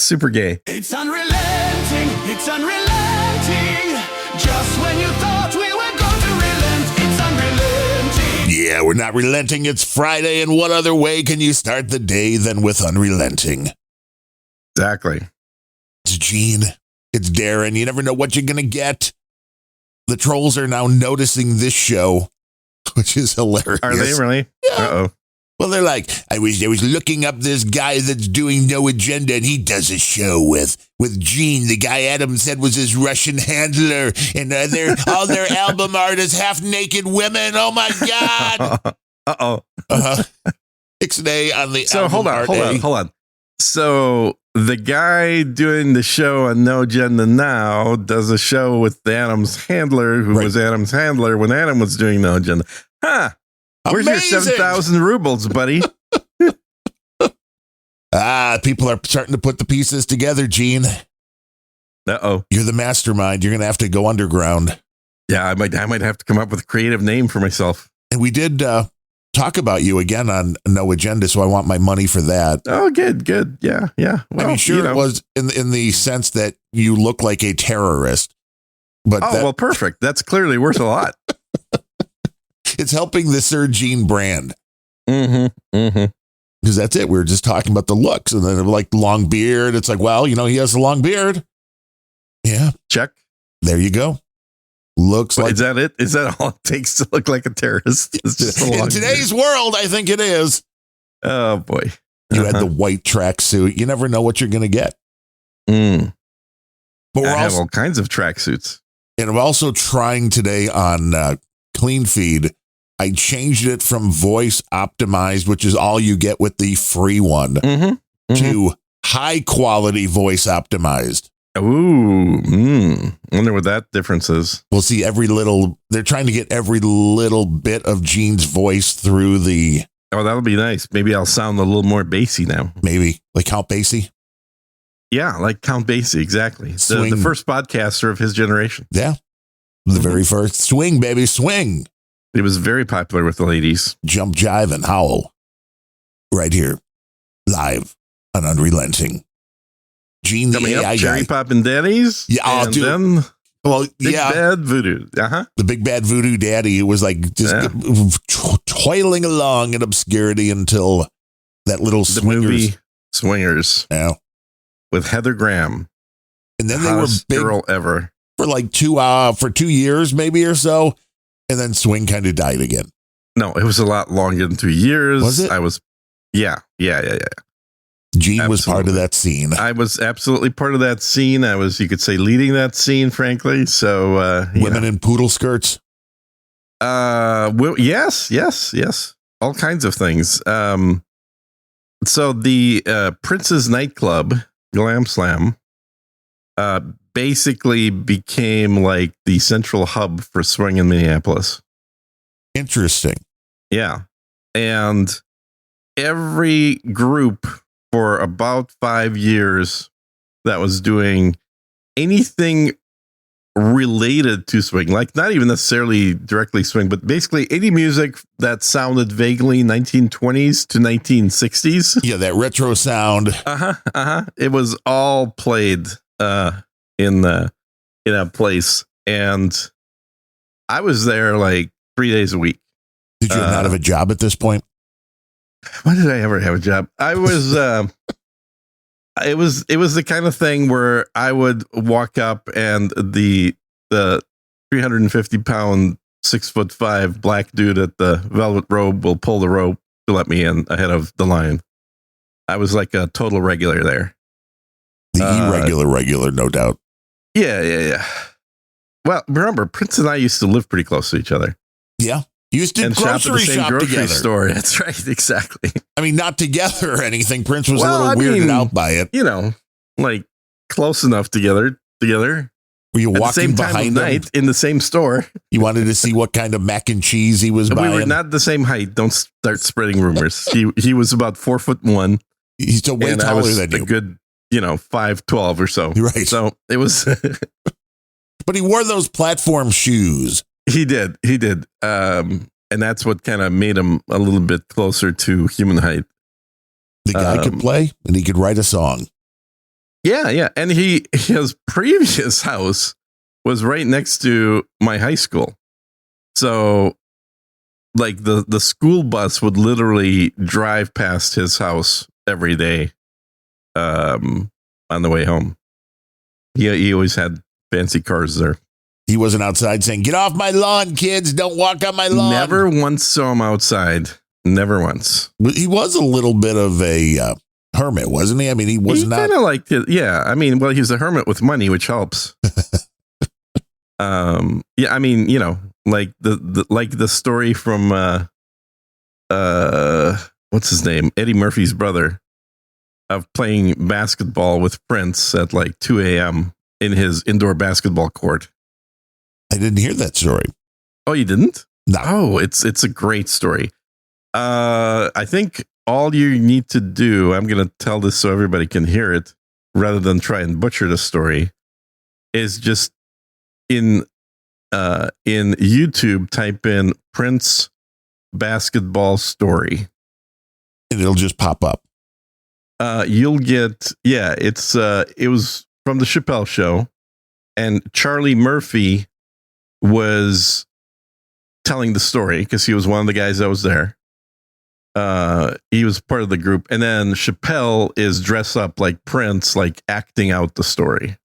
super gay. It's unrelenting, it's unrelenting. Just when you thought we were going to relent, it's unrelenting. Yeah, we're not relenting. It's Friday, and what other way can you start the day than with unrelenting? Exactly. It's Gene. It's Darren. You never know what you're going to get. The trolls are now noticing this show, which is hilarious. Are they really? Yeah. Uh-oh. Well, they're like, I was looking up this guy that's doing No Agenda, and he does a show with Gene, the guy Adam said was his Russian handler, and all their album art is half-naked women. Oh, my God. Uh-oh. Ixnay on the So album hold on. So the guy doing the show on No Agenda now does a show with Adam's handler, who was Adam's handler when Adam was doing No Agenda. Huh. Where's Amazing. your 7,000 rubles, buddy? People are starting to put the pieces together, Gene. Uh-oh. You're the mastermind. You're going to have to go underground. Yeah, I might have to come up with a creative name for myself. And we did talk about you again on No Agenda, so I want my money for that. Oh, good. Yeah. Well, I mean, sure, it was in the sense that you look like a terrorist. But well, perfect. That's clearly worth a lot. It's helping the Sir Gene brand. Mm-hmm. Because that's it. We were just talking about the looks, and then like long beard. It's like, well, he has a long beard. Yeah. Check. There you go. Looks like. Is that it? Is that all it takes to look like a terrorist? It's just a long in today's world, I think it is. Oh, boy. You had the white tracksuit. You never know what you're going to get. Mm. But I have all kinds of tracksuits. And I'm also trying today on Clean Feed. I changed it from voice optimized, which is all you get with the free one, to high quality voice optimized. Ooh, wonder what that difference is. We'll see they're trying to get every little bit of Gene's voice through the. Oh, that'll be nice. Maybe I'll sound a little more bassy now. Maybe like Count Basie. Yeah, like Count Basie, exactly. The first podcaster of his generation. Yeah. The very first. Swing, baby, swing. He was very popular with the ladies. Jump, jive, and howl. Right here. Live on Unrelenting. Gene, the AI Cherry guy. Poppin' Daddies. Yeah, and dude. then Big Bad Voodoo. The big bad voodoo daddy who was like just toiling along in obscurity until that little The movie Swingers. Yeah. With Heather Graham. And then they were big girl ever. for like 2 years maybe or so. And then Swing kind of died again. No, it was a lot longer than 2 years. Was it? Yeah. Gene was part of that scene. I was absolutely part of that scene. I was, you could say, leading that scene, frankly. So, women in poodle skirts. Yes. All kinds of things. So the Prince's nightclub, Glam Slam, basically became like the central hub for swing in Minneapolis. Interesting. Yeah. And every group for about 5 years that was doing anything related to swing, like not even necessarily directly swing, but basically any music that sounded vaguely 1920s to 1960s. Yeah, that retro sound. It was all played in a place, and I was there like 3 days a week. Did you not have a job at this point? Why did I ever have a job? I was it was the kind of thing where I would walk up and the 350-pound 6'5" black dude at the velvet robe will pull the rope to let me in ahead of the line. I was like a total regular there. The irregular, no doubt. Yeah. Well, remember, Prince and I used to live pretty close to each other. Yeah. You used to and grocery shop at the same grocery together. store. That's right. Exactly. I mean, not together or anything. Prince was a little weirded out by it. You know, like close enough together. Were you at walking the same time behind of him? night in the same store? You wanted to see what kind of mac and cheese he was buying? We were not the same height. Don't start spreading rumors. He was about 4'1". He's still way taller than you. A good, 5'12" or so. Right. So it was. But he wore those platform shoes. He did. And that's what kind of made him a little bit closer to human height. The guy could play and he could write a song. Yeah. And his previous house was right next to my high school. So like the school bus would literally drive past his house every day on the way home. He always had fancy cars there. He wasn't outside saying, "Get off my lawn, kids. Don't walk on my lawn." Never once saw him outside. Never once. He was a little bit of a hermit, wasn't he? I mean, he was not kind of like it. Yeah. I mean, well, he's a hermit with money, which helps. Yeah. I mean, like the story from what's his name? Eddie Murphy's brother, of playing basketball with Prince at like 2 a.m. in his indoor basketball court. I didn't hear that story. Oh, you didn't? No. Oh, it's a great story. I think all you need to do, I'm going to tell this so everybody can hear it rather than try and butcher the story, is just in YouTube, type in Prince basketball story. And it'll just pop up. You'll get, it was from the Chappelle Show, and Charlie Murphy was telling the story because he was one of the guys that was there. He was part of the group, and then Chappelle is dressed up like Prince, like acting out the story.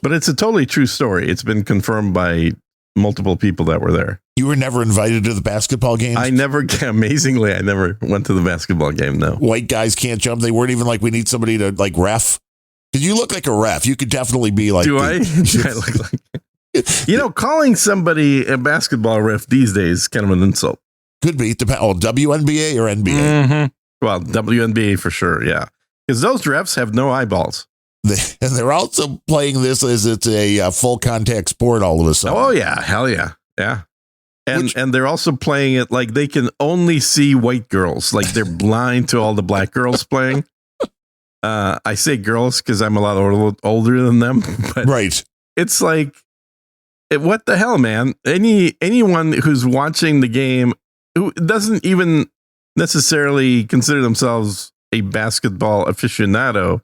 But it's a totally true story. It's been confirmed by multiple people that were there. You were never invited to the basketball games? Amazingly, I never went to the basketball game, no. White guys can't jump. They weren't even like, we need somebody to like ref. Because you look like a ref. You could definitely be like. Do I? Do I look like? Calling somebody a basketball ref these days is kind of an insult. Could be. WNBA or NBA? Mm-hmm. Well, WNBA for sure, yeah. Because those refs have no eyeballs. And they're also playing this as it's a full contact sport all of a sudden. Oh, yeah. Hell yeah. Yeah. And they're also playing it like they can only see white girls. Like they're blind to all the black girls playing. I say girls because I'm a lot older than them. But right. It's like, what the hell, man? Anyone who's watching the game who doesn't even necessarily consider themselves a basketball aficionado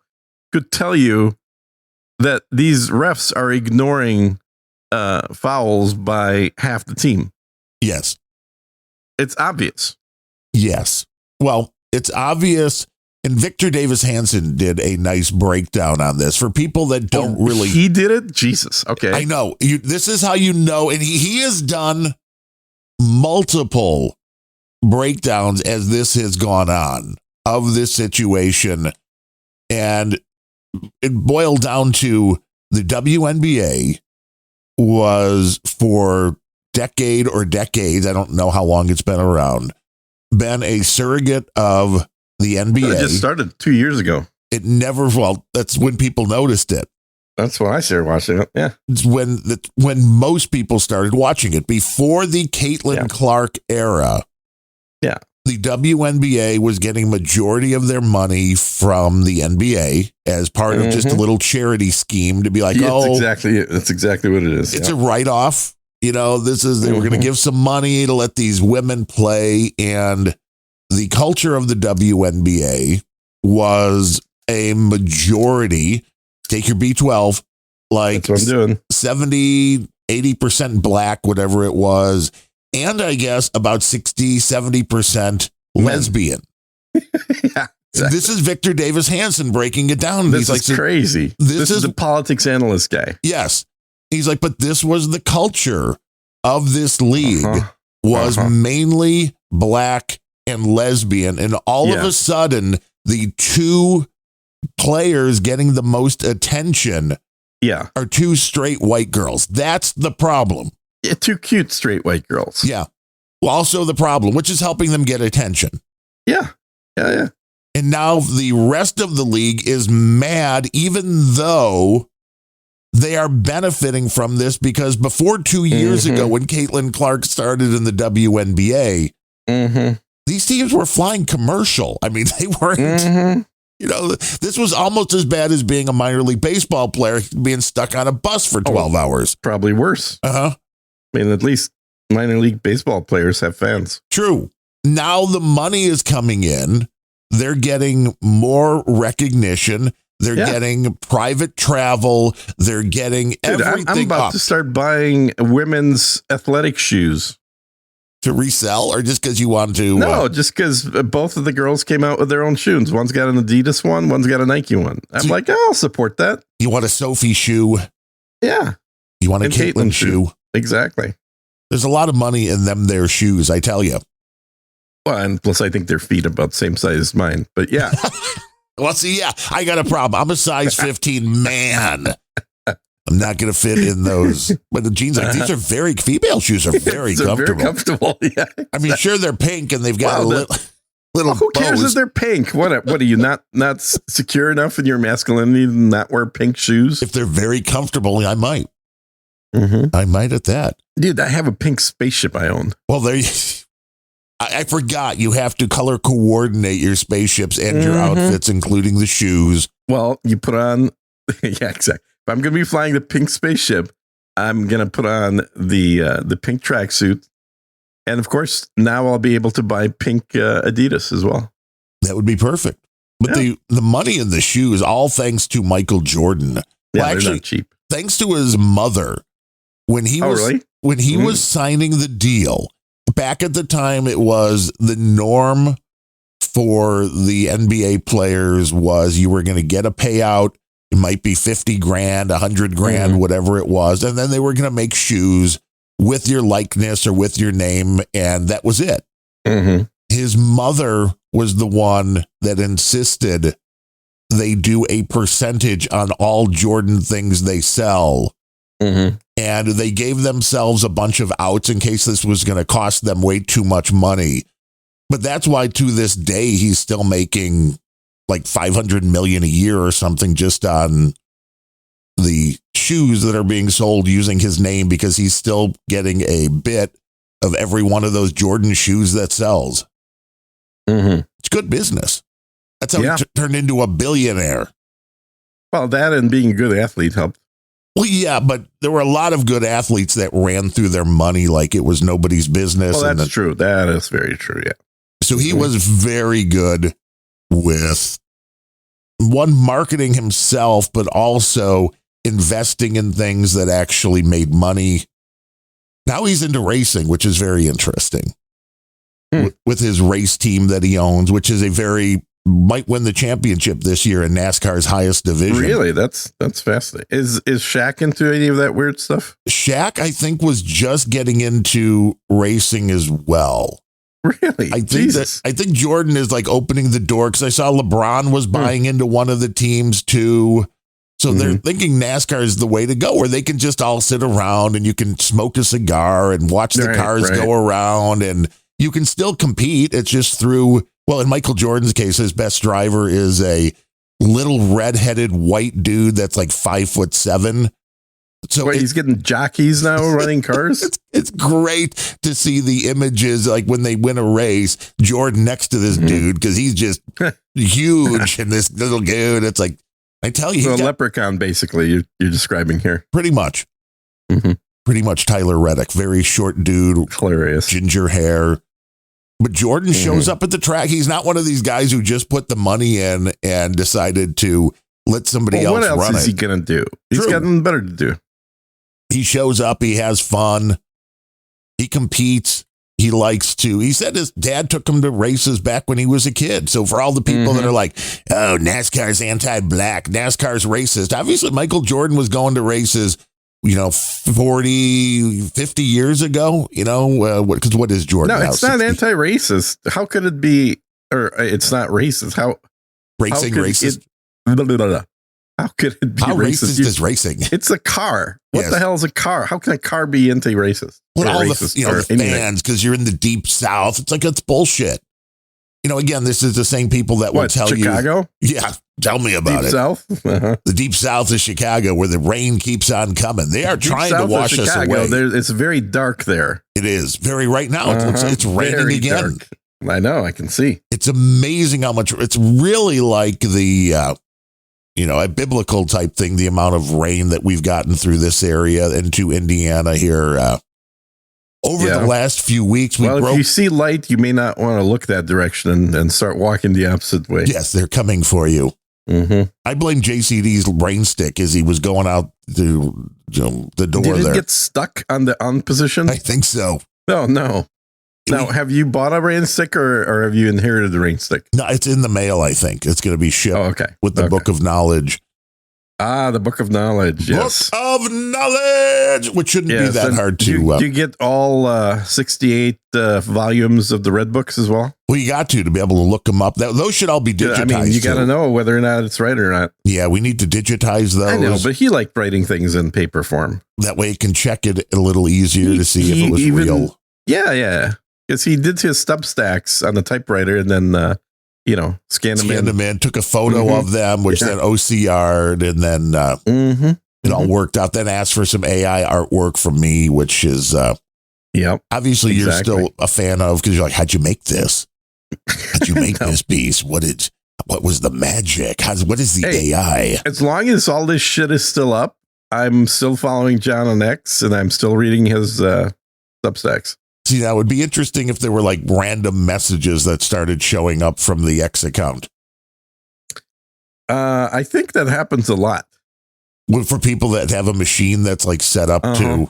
could tell you that these refs are ignoring fouls by half the team. Yes. It's obvious. Yes. Well, it's obvious. And Victor Davis Hanson did a nice breakdown on this for people that don't really. He did it? Jesus. Okay. I know. This is how you know. And he has done multiple breakdowns as this has gone on of this situation. And it boiled down to the WNBA was for decade or decades, I don't know how long it's been around, been a surrogate of the NBA. It just started 2 years ago. It never, that's when people noticed it. That's when I started watching it. Yeah. It's when most people started watching it. Before the Caitlin Clark era. Yeah. The WNBA was getting majority of their money from the NBA as part of just a little charity scheme to be like, that's exactly what it is. It's a write-off. They were going to give some money to let these women play. And the culture of the WNBA was a majority, take your B12, like that's what I'm doing. 70, 80% black, whatever it was. And I guess about 60, 70% lesbian. Yeah, exactly. This is Victor Davis Hanson breaking it down. This is crazy. This is the politics analyst guy. Yes. He's like, but this was the culture of this league was mainly black and lesbian. And all of a sudden, the two players getting the most attention are two straight white girls. That's the problem. Yeah, two cute straight white girls. Yeah. Well, also the problem, which is helping them get attention. Yeah. Yeah. And now the rest of the league is mad, even though they are benefiting from this, because before 2 years ago, when Caitlin Clark started in the WNBA, these teams were flying commercial. I mean, they weren't, this was almost as bad as being a minor league baseball player being stuck on a bus for 12 hours. Probably worse. I mean, at least minor league baseball players have fans. True. Now the money is coming in. They're getting more recognition. They're getting private travel. They're getting everything. I'm about to start buying women's athletic shoes. To resell, or just because you want to? No, just because both of the girls came out with their own shoes. One's got an Adidas one, one's got a Nike one. I'm like, I'll support that. You want a Sophie shoe? Yeah. You want a Caitlin shoe? Exactly. There's a lot of money in their shoes, I tell you. Well, and plus I think their feet are about the same size as mine. But yeah. Well, see, I got a problem. I'm a size 15 man. I'm not going to fit in those. But the jeans, like, these are female shoes are very comfortable. Very comfortable, yeah. I mean, sure, they're pink and they've got little who cares bows. if they're pink? What are you not secure enough in your masculinity to not wear pink shoes? If they're very comfortable, I might. Mm-hmm. I might at that. Dude, I have a pink spaceship I own. Well, I forgot you have to color coordinate your spaceships and your outfits, including the shoes. Well, you put on, yeah, exactly. If I'm going to be flying the pink spaceship, I'm going to put on the pink tracksuit. And of course, now I'll be able to buy pink Adidas as well. That would be perfect. But the money in the shoes, all thanks to Michael Jordan. Yeah, well, they're actually, not cheap. Thanks to his mother. When he was signing the deal, back at the time, it was the norm for the NBA players was you were going to get a payout. It might be 50 grand, 100 grand, whatever it was. And then they were going to make shoes with your likeness or with your name. And that was it. Mm-hmm. His mother was the one that insisted they do a percentage on all Jordan things they sell. Mm-hmm. And they gave themselves a bunch of outs in case this was going to cost them way too much money. But that's why to this day, he's still making like $500 million a year or something just on the shoes that are being sold using his name, because he's still getting a bit of every one of those Jordan shoes that sells. Mm-hmm. It's good business. That's how he turned into a billionaire. Well, that and being a good athlete helped. Well, yeah, but there were a lot of good athletes that ran through their money like it was nobody's business. Well, that's true. That is very true, yeah. So he was very good with marketing himself, but also investing in things that actually made money. Now he's into racing, which is very interesting. With his race team that he owns, which is might win the championship this year in NASCAR's highest division. Really? That's fascinating. Is Shaq into any of that weird stuff? Shaq, I think, was just getting into racing as well. Really? I think Jordan is like opening the door, because I saw LeBron was buying into one of the teams too. So they're thinking NASCAR is the way to go, where they can just all sit around and you can smoke a cigar and watch the cars go around, and you can still compete. It's just through, well, in Michael Jordan's case, his best driver is a little redheaded white dude that's like 5'7". So he's getting jockeys now running cars. It's great to see the images, like when they win a race, Jordan next to this dude, because he's just huge, and this little dude. It's like, I tell you, so a leprechaun, basically, you're describing here. Pretty much. Mm-hmm. Pretty much Tyler Reddick, very short dude, hilarious, ginger hair. But Jordan shows up at the track. He's not one of these guys who just put the money in and decided to let somebody else run it. What else is he going to do? He's got nothing better to do. He shows up. He has fun. He competes. He likes to. He said his dad took him to races back when he was a kid. So for all the people that are like, oh, NASCAR's anti-black, NASCAR's racist. Obviously, Michael Jordan was going to races, 40, 50 years ago, because what is Jordan? No, now, it's not anti-racist. How could it be? Or it's not racist. Racist? How could it be how racist? Is racing? It's a car. What the hell is a car? How can a car be anti-racist? Well, all the fans, because you're in the deep South. It's like, it's bullshit. Again, this is the same people that will tell Chicago? you. Yeah, tell me about deep it. South? Uh-huh. The deep South of Chicago, where the rain keeps on coming. They are trying to wash us away. It's very dark there. It is very right now. It's raining very again. Dark. I know. I can see. It's amazing how much. It's really like the a biblical type thing, the amount of rain that we've gotten through this area into Indiana here over the last few weeks. If you see light, you may not want to look that direction and start walking the opposite way. Yes, they're coming for you. I blame JCD's brain stick as he was going out to the door Did it there. get stuck on the on position? I think so. No. Now, have you bought a rain stick or have you inherited the rain stick? No, it's in the mail, I think. It's going to be shipped with the Book of Knowledge. Ah, the Book of Knowledge, yes. Book of Knowledge, which shouldn't be that hard to... Do you get all 68 volumes of the Red Books as well? Well, you got to be able to look them up. Those should all be digitized. I mean, you got to know whether or not it's right or not. Yeah, we need to digitize those. I know, but he liked writing things in paper form. That way you can check it a little easier to see if it was real. Yeah. Because he did his stub stacks on the typewriter and then... scanned them in, took a photo of them, which then OCR'd, and then it all worked out. Then asked for some AI artwork from me, which is obviously you're still a fan of because you're like, how'd you make this? How'd you make this piece? What was the magic? What is the AI? As long as all this shit is still up, I'm still following John on X, and I'm still reading his Substacks. See, that would be interesting if there were like random messages that started showing up from the X account. I think that happens a lot. For people that have a machine that's like set up to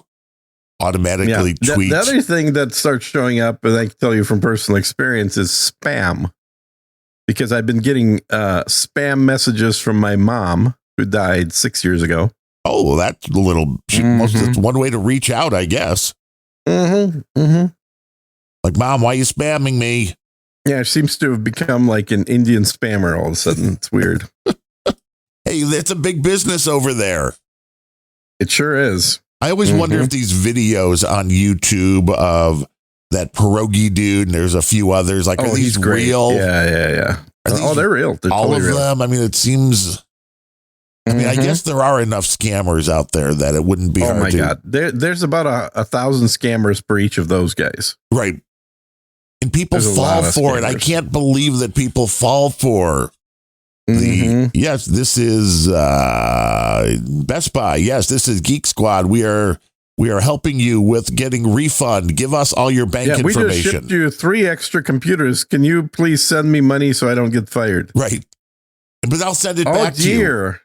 automatically tweet. The other thing that starts showing up, and I can tell you from personal experience, is spam. Because I've been getting spam messages from my mom, who died 6 years ago. Oh, well, that's a little... That's one way to reach out, I guess. Like, Mom, why are you spamming me? Yeah, it seems to have become like an Indian spammer all of a sudden. It's weird. Hey, that's a big business over there. It sure is. I always wonder if these videos on YouTube of that pierogi dude, and there's a few others, like, are these real? Yeah. They're real. They're all totally of real. them? I mean, it seems... I mean, I guess there are enough scammers out there that it wouldn't be hard to... Oh, my God. There's about 1,000 scammers per each of those guys. Right. And people fall for it. I can't believe that people fall for yes, this is Best Buy. Yes, this is Geek Squad. We are helping you with getting refund. Give us all your bank information. We just shipped you 3 extra computers. Can you please send me money so I don't get fired? Right. But I'll send it back to you.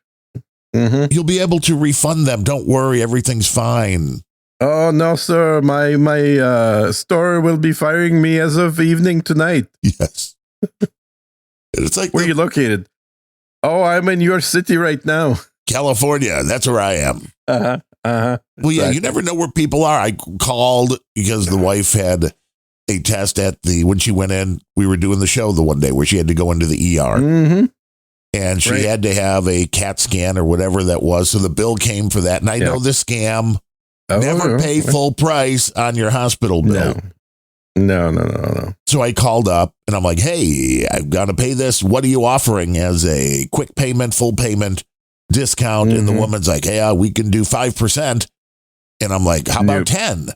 You'll be able to refund them. Don't worry. Everything's fine. Oh, no, sir. My store will be firing me as of evening tonight. Yes. It's like, where are you located? Oh, I'm in your city right now. California. That's where I am. Well, yeah, you never know where people are. I called because the wife had a test when she went in. We were doing the show the one day where she had to go into the ER. And she had to have a CAT scan or whatever that was. So the bill came for that. And I know the scam. Never pay full price on your hospital bill. No. So I called up and I'm like, hey, I've got to pay this. What are you offering as a quick payment, full payment discount? And the woman's like, hey, we can do 5%. And I'm like, how about 10?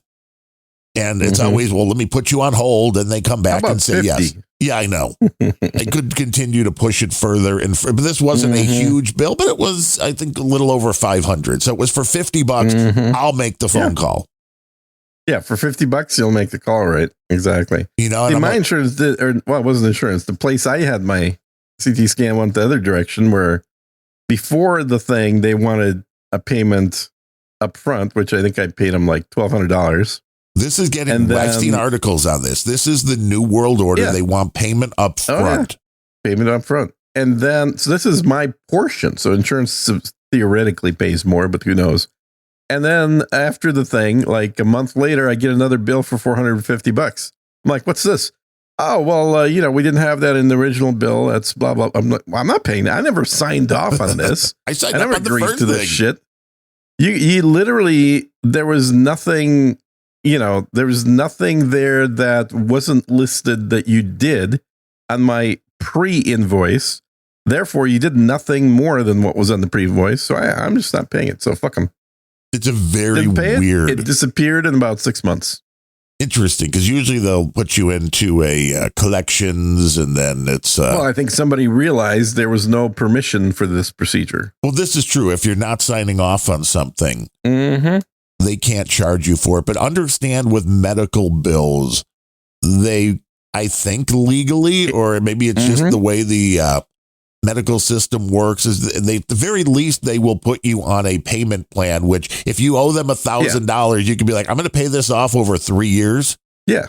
And it's always, well, let me put you on hold. And they come back and say 50? Yes. Yeah, I know. I could continue to push it further. But this wasn't a huge bill, but it was, I think, a little over 500. So it was for $50. I'll make the phone call. Yeah, for $50, you'll make the call, right? Exactly. You know, my insurance did, it wasn't insurance. The place I had my CT scan went the other direction, where before the thing, they wanted a payment up front, which I think I paid them like $1,200. This is getting, I've seen articles on this. This is the new world order. Yeah. They want payment up front. Payment up front. And then, so this is my portion. So insurance theoretically pays more, but who knows? And then after the thing, like a month later, I get another bill for $450. I'm like, what's this? Oh, well, we didn't have that in the original bill. That's blah, blah. I'm like, well, I'm not paying that. I never signed off on this. I never agreed to this shit. You literally, there was nothing... there was nothing there that wasn't listed that you did on my pre-invoice. Therefore, you did nothing more than what was on the pre-invoice. So I'm just not paying it. So fuck them. It's a very weird. It disappeared in about 6 months. Interesting, because usually they'll put you into a collections, and then it's... well, I think somebody realized there was no permission for this procedure. Well, this is true. If you're not signing off on something... they can't charge you for it. But understand with medical bills, I think legally, or maybe it's just the way the medical system works is they, at the very least, they will put you on a payment plan, which if you owe them $1,000, you can be like, I'm going to pay this off over 3 years. Yeah.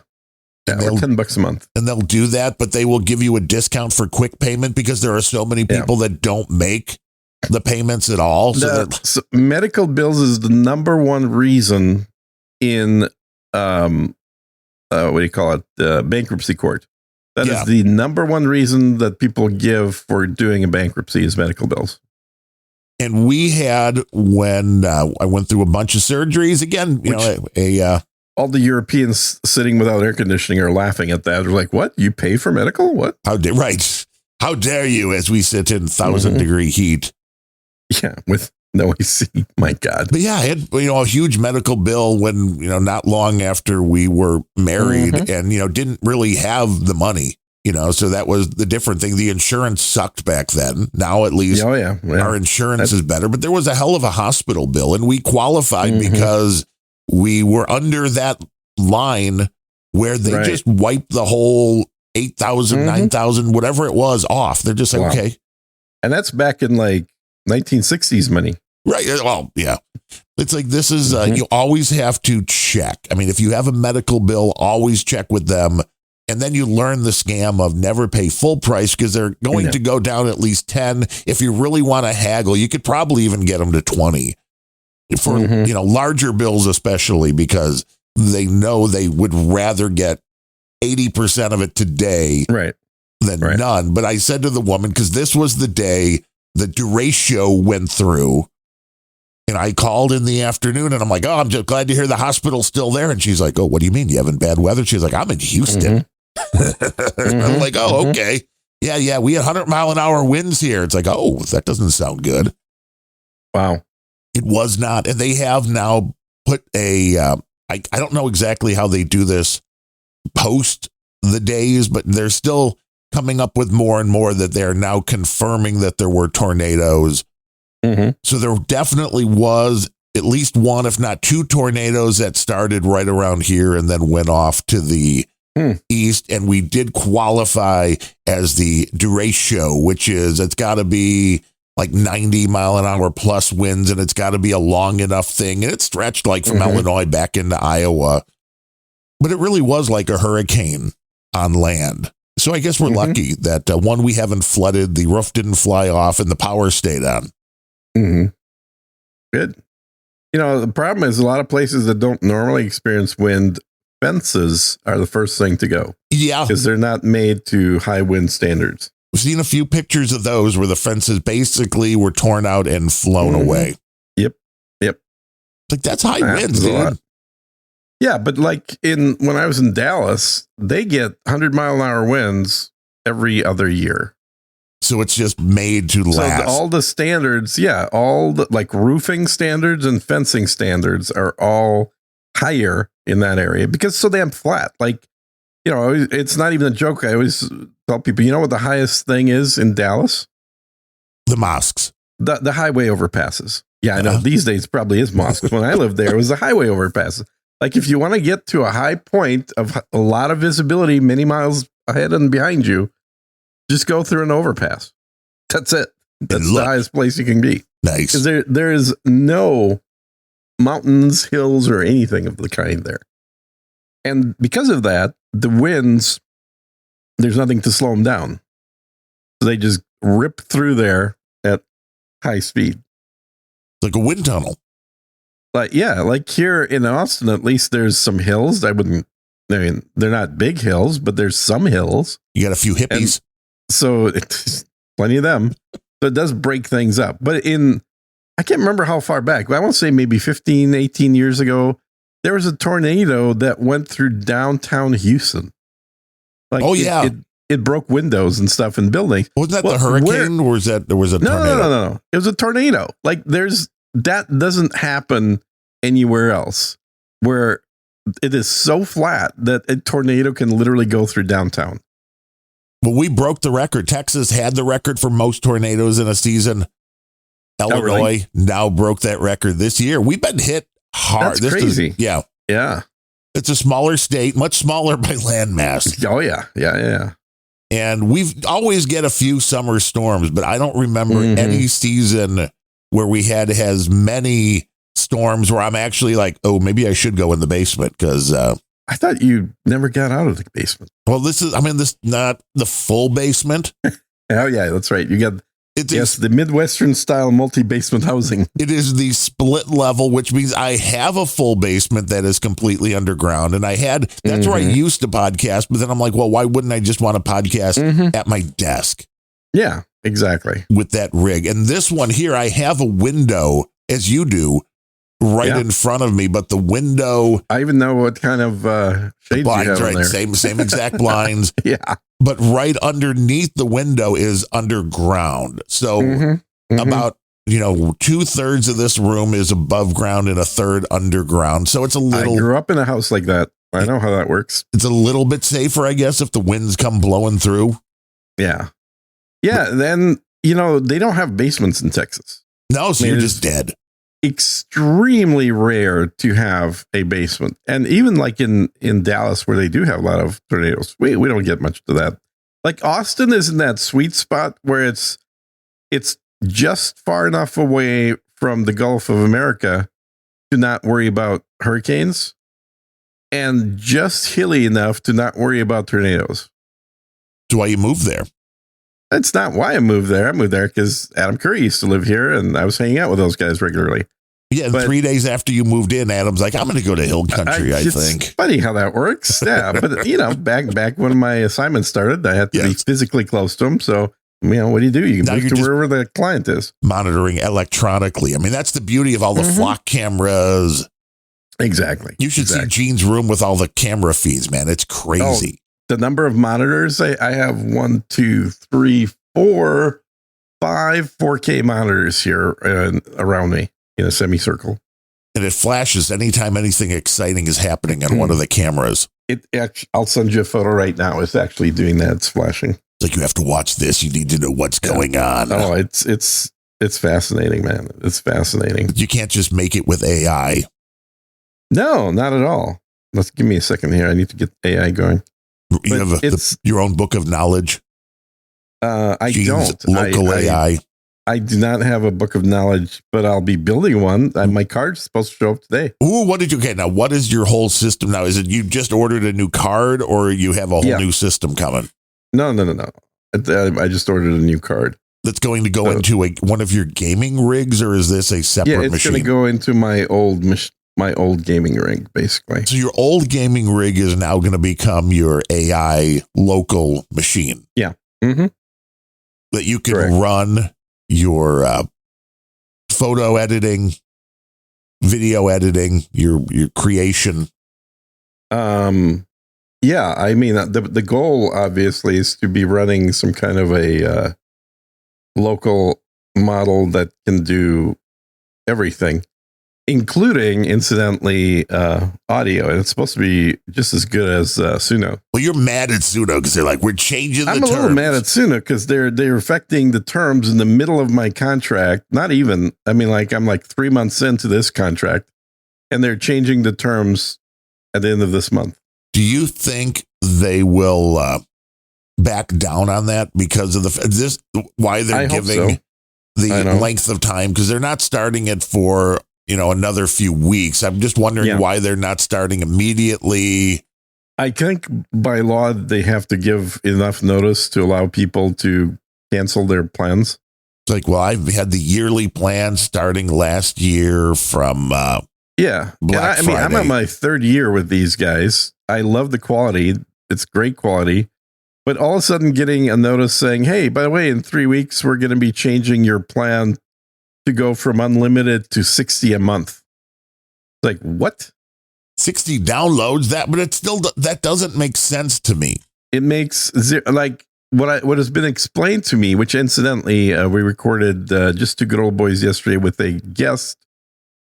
Or $10 a month. And they'll do that, but they will give you a discount for quick payment because there are so many people that don't make the payments at all. So medical bills is the number one reason in, what do you call it? Bankruptcy court. That is the number one reason that people give for doing a bankruptcy is medical bills. And we had, when I went through a bunch of surgeries, again, all the Europeans sitting without air conditioning are laughing at that. They're like, what? You pay for medical? What? How dare you, as we sit in 1,000-degree heat. Yeah, with no AC. My God. But yeah, I had, a huge medical bill when, not long after we were married and, didn't really have the money, so that was the different thing. The insurance sucked back then. Now, at least our insurance is better, but there was a hell of a hospital bill and we qualified because we were under that line where they just wiped the whole 8,000, 9,000, whatever it was off. They're just like, okay. And that's back in like 1960s money. Right. Well, yeah. It's like, this is, you always have to check. I mean, if you have a medical bill, always check with them. And then you learn the scam of never pay full price because they're going to go down at least 10. If you really want to haggle, you could probably even get them to 20 for, larger bills, especially because they know they would rather get 80% of it today than none. But I said to the woman, because this was the day the derecho went through, and I called in the afternoon and I'm like, oh, I'm just glad to hear the hospital's still there. And she's like, oh, what do you mean? You having bad weather? She's like, I'm in Houston. I'm like, oh, okay. Yeah. We had 100-mile-an-hour winds here. It's like, oh, that doesn't sound good. Wow. It was not. And they have now put I don't know exactly how they do this post the days, but they're still coming up with more and more that they're now confirming that there were tornadoes. So there definitely was at least one, if not two tornadoes that started right around here and then went off to the east. And we did qualify as the derecho, which is, it's got to be like 90-mile-an-hour plus winds, and it's got to be a long enough thing. And it stretched like from Illinois back into Iowa. But it really was like a hurricane on land. So I guess we're lucky that one, we haven't flooded, the roof didn't fly off, and the power stayed on. Good. The problem is a lot of places that don't normally experience wind, fences are the first thing to go. Yeah. Because they're not made to high wind standards. We've seen a few pictures of those where the fences basically were torn out and flown away. Yep. Like, that's high winds, dude. Yeah, but like when I was in Dallas, they get 100-mile-an-hour winds every other year. So it's just made to last. So all the standards, all the like roofing standards and fencing standards are all higher in that area because it's so damn flat. Like, it's not even a joke. I always tell people, what the highest thing is in Dallas? The mosques. The highway overpasses. Yeah, I know these days probably is mosques. When I lived there, it was the highway overpasses. Like, if you want to get to a high point of a lot of visibility, many miles ahead and behind you, just go through an overpass. That's it. That's the highest place you can be. Nice. Because there is no mountains, hills, or anything of the kind there. And because of that, the winds, there's nothing to slow them down. So they just rip through there at high speed. Like a wind tunnel. Like here in Austin, at least there's some hills. They're not big hills, but there's some hills. You got a few hippies. And so it's plenty of them. So it does break things up. But I can't remember how far back, but I want to say maybe 15, 18 years ago, there was a tornado that went through downtown Houston. Like, it broke windows and stuff in buildings. Wasn't that the hurricane, or there was a tornado? No. It was a tornado. Like, that doesn't happen anywhere else where it is so flat that a tornado can literally go through downtown. Well, we broke the record. Texas had the record for most tornadoes in a season. Illinois now broke that record this year. We've been hit hard. That's crazy. Yeah. It's a smaller state, much smaller by landmass. Oh, yeah. And we've always get a few summer storms, but I don't remember any season where we had as many storms where I'm actually like, oh, maybe I should go in the basement because I thought you never got out of the basement. well, this not the full basement. Oh yeah, that's right. You got the Midwestern style multi-basement housing. It is the split level, which means I have a full basement that is completely underground. And that's where I used to podcast. But then I'm like, well, why wouldn't I just want to podcast at my desk? Yeah, exactly. With that rig. And this one here, I have a window, as you do, right in front of me. But the window, I even know what kind of shades blinds, you have right? in there. Same exact blinds. Yeah. But right underneath the window is underground. So about 2/3 of this room is above ground and a third underground. So it's a little. I grew up in a house like that. I know how that works. It's a little bit safer, I guess, if the winds come blowing through. Yeah. Yeah. Then, they don't have basements in Texas. No, so you're just dead. Extremely rare to have a basement. And even like in Dallas, where they do have a lot of tornadoes, we don't get much to that. Like Austin is in that sweet spot where it's just far enough away from the Gulf of America to not worry about hurricanes and just hilly enough to not worry about tornadoes. That's why you moved there. That's not why I moved there. I moved there because Adam Curry used to live here and I was hanging out with those guys regularly. Yeah, and 3 days after you moved in, Adam's like, I'm going to go to Hill Country, I think. It's funny how that works. Yeah, but, back when my assignment started, I had to be physically close to them. So, what do? You can move to wherever the client is. Monitoring electronically. I mean, that's the beauty of all the flock cameras. Exactly. You should see Gene's room with all the camera feeds, man. It's crazy. The number of monitors, I have 1, 2, 3, 4, 5 4K monitors here around me in a semicircle. And it flashes anytime anything exciting is happening on one of the cameras. I'll send you a photo right now. It's actually doing that. It's flashing. It's like, you have to watch this. You need to know what's going on. Oh, it's fascinating, man. It's fascinating. You can't just make it with AI. No, not at all. Let's give me a second here. I need to get AI going. You have your own book of knowledge. I Gene's don't. Local AI. I do not have a book of knowledge, but I'll be building one. My card's supposed to show up today. Ooh, now what is your whole system now? Is it you just ordered a new card or you have a whole new system coming? No. I just ordered a new card. That's going to go into one of your gaming rigs, or is this a separate machine? Yeah, it's going to go into my old gaming rig, basically. So your old gaming rig is now going to become your AI local machine. Yeah. Mm-hmm. That you can run your photo editing, video editing, your creation. Yeah, I mean, the goal obviously is to be running some kind of a local model that can do everything, including, incidentally, audio. And it's supposed to be just as good as Suno. Well, you're mad at Suno because they're like, we're changing the terms. I'm a little mad at Suno because they're affecting the terms in the middle of my contract. Not even, I mean, I'm like 3 months into this contract and they're changing the terms at the end of this month. Do you think they will back down on that because of why they're giving the length of time? Because they're not starting it for another few weeks. I'm just wondering why they're not starting immediately. I think by law, they have to give enough notice to allow people to cancel their plans. It's like, well, I've had the yearly plan starting last year from Black Friday. I'm on my 3rd year with these guys. I love the quality. It's great quality. But all of a sudden getting a notice saying, hey, by the way, in 3 weeks, we're going to be changing your plan to go from unlimited to 60 a month. Like, what? 60 downloads, but it still, that doesn't make sense to me. It makes what has been explained to me, which incidentally, we recorded just 2 good old boys yesterday with a guest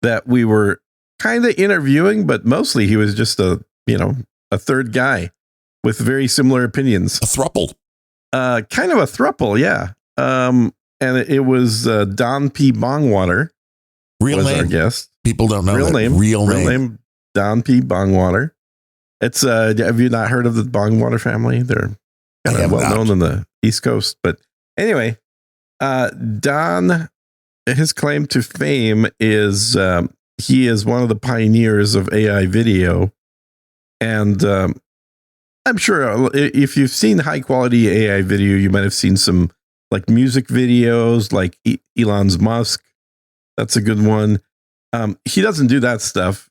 that we were kind of interviewing, but mostly he was just a third guy with very similar opinions. A throuple. Kind of a throuple, yeah. And it was Don P. Bongwater. Real name. Our guest. People don't know real that. name. Real name. Don P. Bongwater. It's have you not heard of the Bongwater family? They're kind of well known on the East Coast. But anyway, Don, his claim to fame is he is one of the pioneers of AI video. And I'm sure if you've seen high quality AI video, you might have seen some like music videos, like Elon Musk. That's a good one. He doesn't do that stuff.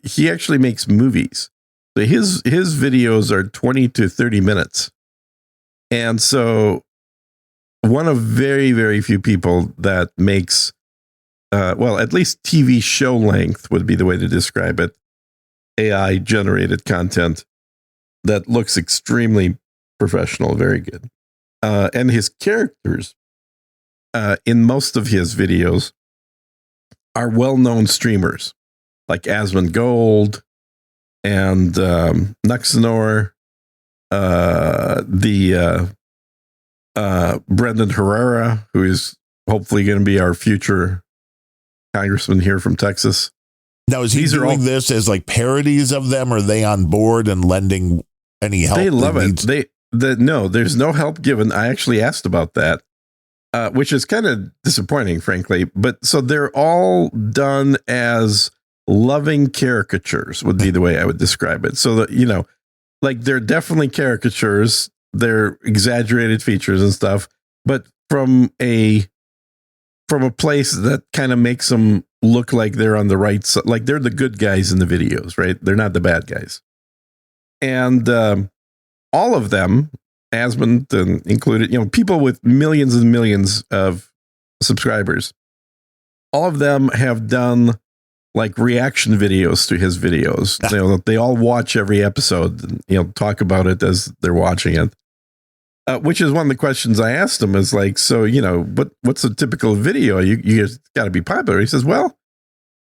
He actually makes movies. So his videos are 20 to 30 minutes. And so one of very, very few people that makes, well, at least TV show length would be the way to describe it, AI generated content that looks extremely professional, very good. And his characters in most of his videos are well-known streamers like Asmongold and Nuxenor, Brendan Herrera, who is hopefully going to be our future congressman here from Texas. Now, is he doing this as like parodies of them? Or are they on board and lending any help? They love it. No, there's no help given. I actually asked about that, which is kind of disappointing, frankly. But so they're all done as loving caricatures would be the way I would describe it. So that, you know, like they're definitely caricatures. They're exaggerated features and stuff, but from a place that kind of makes them look like they're on the right side, like they're the good guys in the videos, right? They're not the bad guys. And all of them, Asmund included, you know, people with millions and millions of subscribers, all of them have done like reaction videos to his videos. You know, they all watch every episode and, you know, talk about it as they're watching it. Which is one of the questions I asked him is like, so, you know, what's a typical video? You got to be popular. He says, well,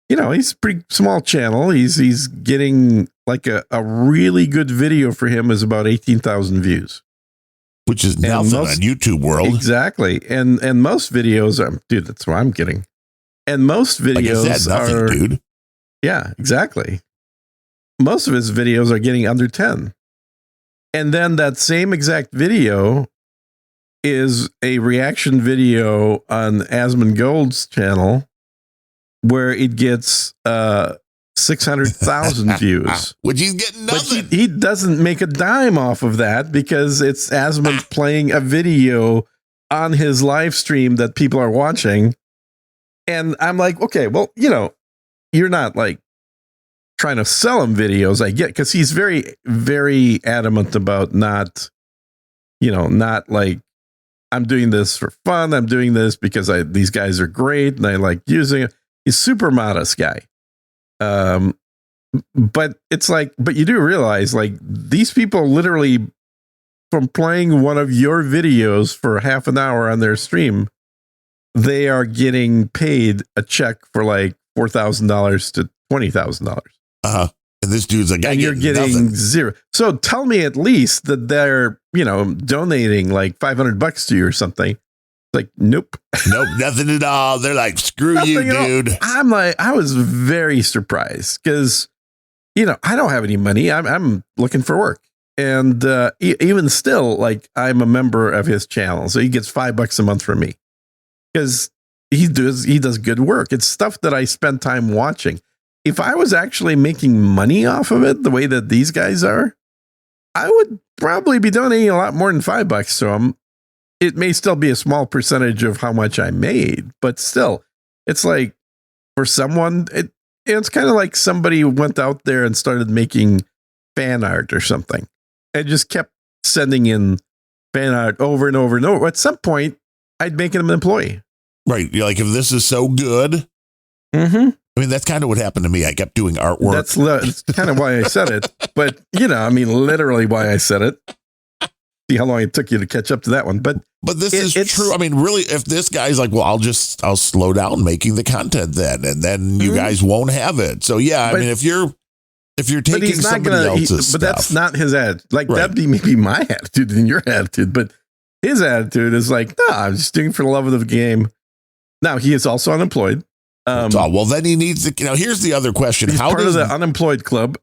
you know, he's a pretty small channel. He's getting like a really good video for him is about 18,000 views. Which is nothing on YouTube world. Exactly. And most videos are, dude, that's what I'm getting. And most videos are, dude. Yeah, exactly. Most of his videos are getting under 10. And then that same exact video is a reaction video on Asmongold's channel where it gets 600,000 views. Which he's getting nothing. But he doesn't make a dime off of that because it's Asmund playing a video on his live stream that people are watching. And I'm like, okay, well, you know, you're not like trying to sell him videos, I get, because he's very, very adamant about not like, I'm doing this for fun. I'm doing this because these guys are great and I like using it. He's super modest guy. But it's like, but you do realize like these people literally from playing one of your videos for half an hour on their stream, they are getting paid a check for like $4,000 to $20,000. And this dude's like, and you're getting nothing. Zero. So tell me at least that they're, you know, donating like $500 to you or something. Like, nope, nothing at all. They're like, screw you, dude. I'm like, I was very surprised because, you know, I don't have any money. I'm looking for work. And even still, like, I'm a member of his channel. So he gets $5 a month from me because he does good work. It's stuff that I spend time watching. If I was actually making money off of it the way that these guys are, I would probably be donating a lot more than $5 to them. It may still be a small percentage of how much I made, but still, it's like for someone, it's kind of like somebody went out there and started making fan art or something and just kept sending in fan art over and over and over. At some point, I'd make him an employee. Right. You're like, if this is so good. Mm-hmm. I mean, that's kind of what happened to me. I kept doing artwork. That's kind of why I said it. But, you know, I mean, literally why I said it. See how long it took you to catch up to that one. But this is true. I mean, really, if this guy's like, well, I'll slow down making the content then, and then you guys won't have it. So, yeah, I mean, if you're taking somebody else's stuff. But that's not his attitude. Like, that'd be maybe my attitude than your attitude. But his attitude is like, no, I'm just doing it for the love of the game. Now, he is also unemployed. Well, then he needs to, you know, here's the other question. He's part of the unemployed club.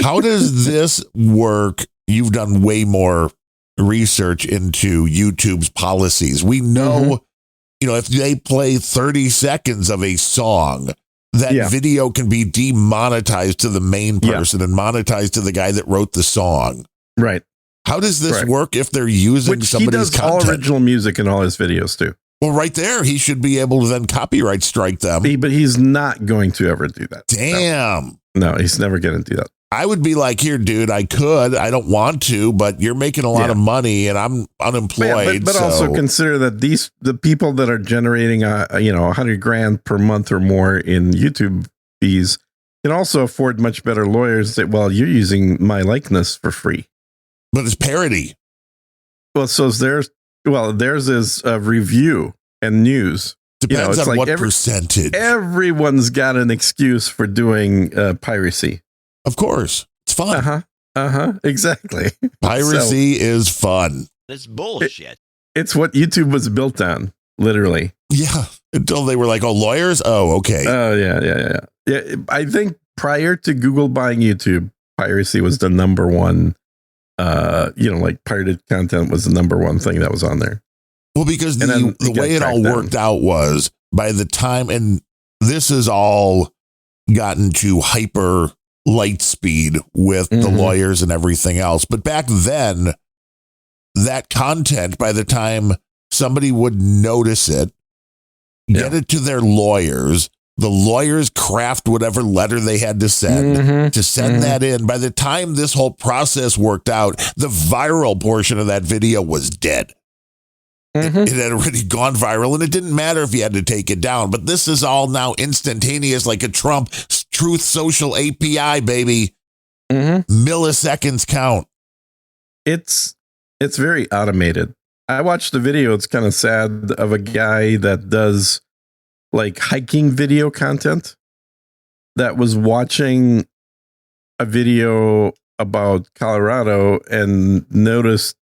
How does this work? You've done way more research into YouTube's policies. We know, if they play 30 seconds of a song, that video can be demonetized to the main person and monetized to the guy that wrote the song. Right. How does this work if they're using somebody's he does content? all original music in all his videos too. Well, right there, he should be able to then copyright strike them. But he's not going to ever do that. Damn. No, he's never going to do that. I would be like, here, dude, I don't want to, but you're making a lot of money and I'm unemployed. But also consider that the people that are generating, $100,000 per month or more in YouTube fees can also afford much better lawyers that, well, you're using my likeness for free. But it's parody. Well, so theirs is review and news. Depends on what percentage. Everyone's got an excuse for doing piracy. Of course. It's fun. Exactly. Piracy is fun. That's bullshit. It's what YouTube was built on, literally. Yeah. Until they were like, oh, lawyers? Oh, okay. Oh, yeah. I think prior to Google buying YouTube, piracy was the number one, pirated content was the number one thing that was on there. Well, because the way it all worked out was by the time, and this has all gotten to hyper light speed with the lawyers and everything else. But back then, that content, by the time somebody would notice it, get it to their lawyers, the lawyers craft whatever letter they had to send that in. By the time this whole process worked out, the viral portion of that video was dead. It had already gone viral, and it didn't matter if you had to take it down. But this is all now instantaneous, like a Trump Truth Social API, baby. Milliseconds count. It's very automated. I watched the video. It's kind of sad, of a guy that does like hiking video content that was watching a video about Colorado and noticed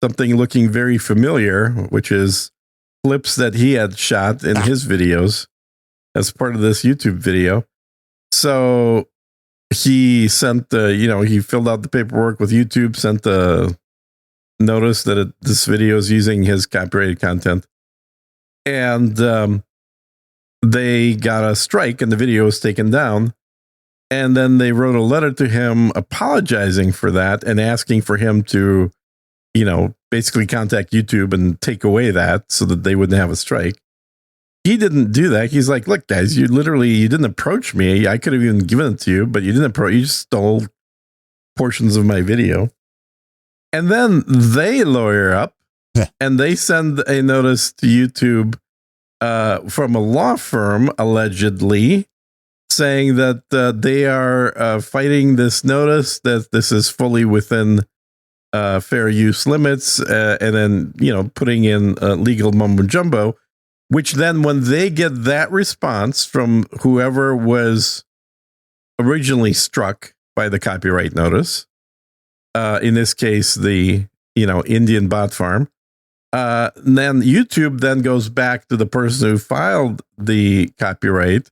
something looking very familiar, which is clips that he had shot in his videos as part of this YouTube video. So he sent he filled out the paperwork with YouTube, sent the notice that this video is using his copyrighted content. And they got a strike and the video was taken down. And then they wrote a letter to him apologizing for that and asking for him to basically contact YouTube and take away that so that they wouldn't have a strike. He didn't do that. He's like, look, guys, you didn't approach me. I could have even given it to you, but you just stole portions of my video. And then they lawyer up and they send a notice to YouTube from a law firm, allegedly, saying that they are fighting this notice, that this is fully within fair use limits, and then, putting in legal mumbo jumbo, which then when they get that response from whoever was originally struck by the copyright notice, in this case, the, Indian bot farm, then YouTube then goes back to the person who filed the copyright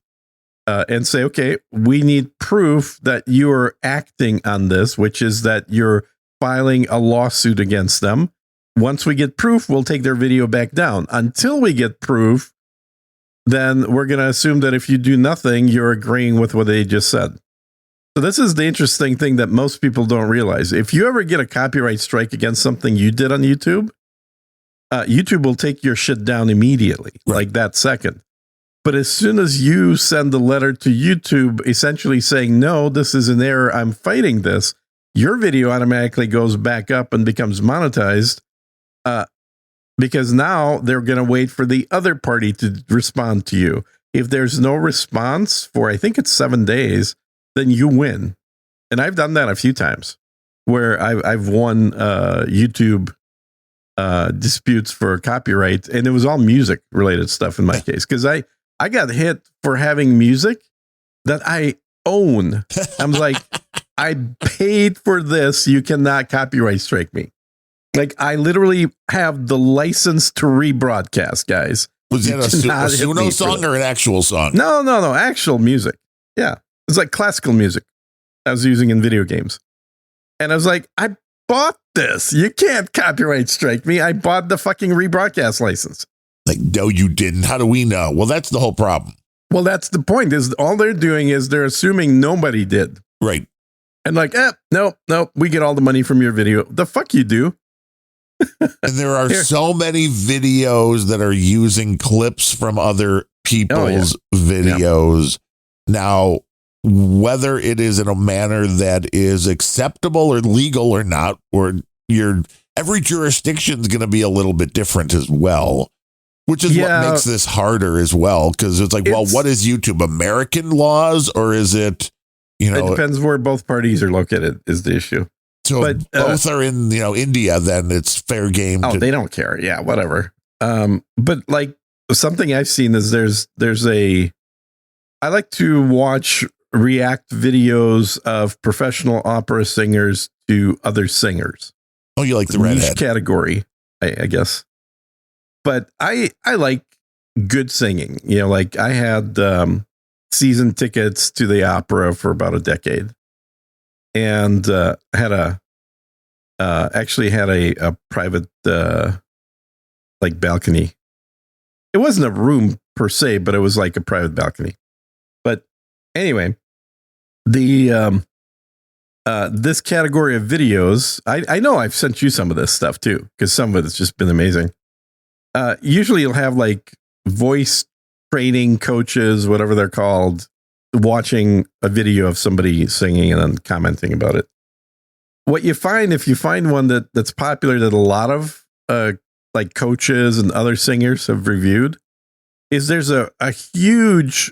and say, okay, we need proof that you are acting on this, which is that you're filing a lawsuit against them. Once we get proof, we'll take their video back down. Until we get proof, then we're going to assume that if you do nothing, you're agreeing with what they just said. So this is the interesting thing that most people don't realize. If you ever get a copyright strike against something you did on YouTube, YouTube will take your shit down immediately, like that second. But as soon as you send a letter to YouTube essentially saying, no, this is an error, I'm fighting this, your video automatically goes back up and becomes monetized, because now they're going to wait for the other party to respond to you. If there's no response for, I think it's 7 days, then you win. And I've done that a few times where I've won YouTube disputes for copyright, and it was all music related stuff in my case, because I got hit for having music that I own. I'm like, I paid for this. You cannot copyright strike me. Like, I literally have the license to rebroadcast, guys. Was that a Suno song or an actual song? No. Actual music. Yeah. It's like classical music I was using in video games. And I was like, I bought this. You can't copyright strike me. I bought the fucking rebroadcast license. Like, no, you didn't. How do we know? Well, that's the whole problem. Well, that's the point. Is all they're doing is they're assuming nobody did. Right. And like, no, we get all the money from your video. The fuck you do. And there are so many videos that are using clips from other people's videos. Yeah. Now, whether it is in a manner that is acceptable or legal or not, or every jurisdiction is going to be a little bit different as well, which is what makes this harder as well. Because it's like, well, what is YouTube? American laws, or is it, it depends where both parties are located is the issue. So if both are in, India, then it's fair game. Oh, they don't care. Yeah, whatever. But like something I've seen is I like to watch react videos of professional opera singers to other singers. Oh, you like the redhead category, I guess. But I like good singing. Like I had season tickets to the opera for about a decade, and actually had a private like balcony. It wasn't a room per se, but it was like a private balcony. But anyway, the this category of videos, I know I've sent you some of this stuff too, because some of it's just been amazing. Usually you'll have like voice training coaches, whatever they're called, watching a video of somebody singing and then commenting about it. What you find, if you find one that's popular that a lot of like coaches and other singers have reviewed, is there's a huge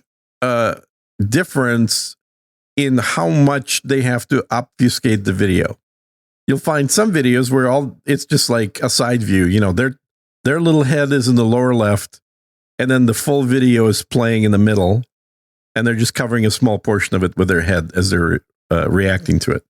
difference in how much they have to obfuscate the video. You'll find some videos where it's just like a side view. Their little head is in the lower left, and then the full video is playing in the middle, and they're just covering a small portion of it with their head as they're reacting to it.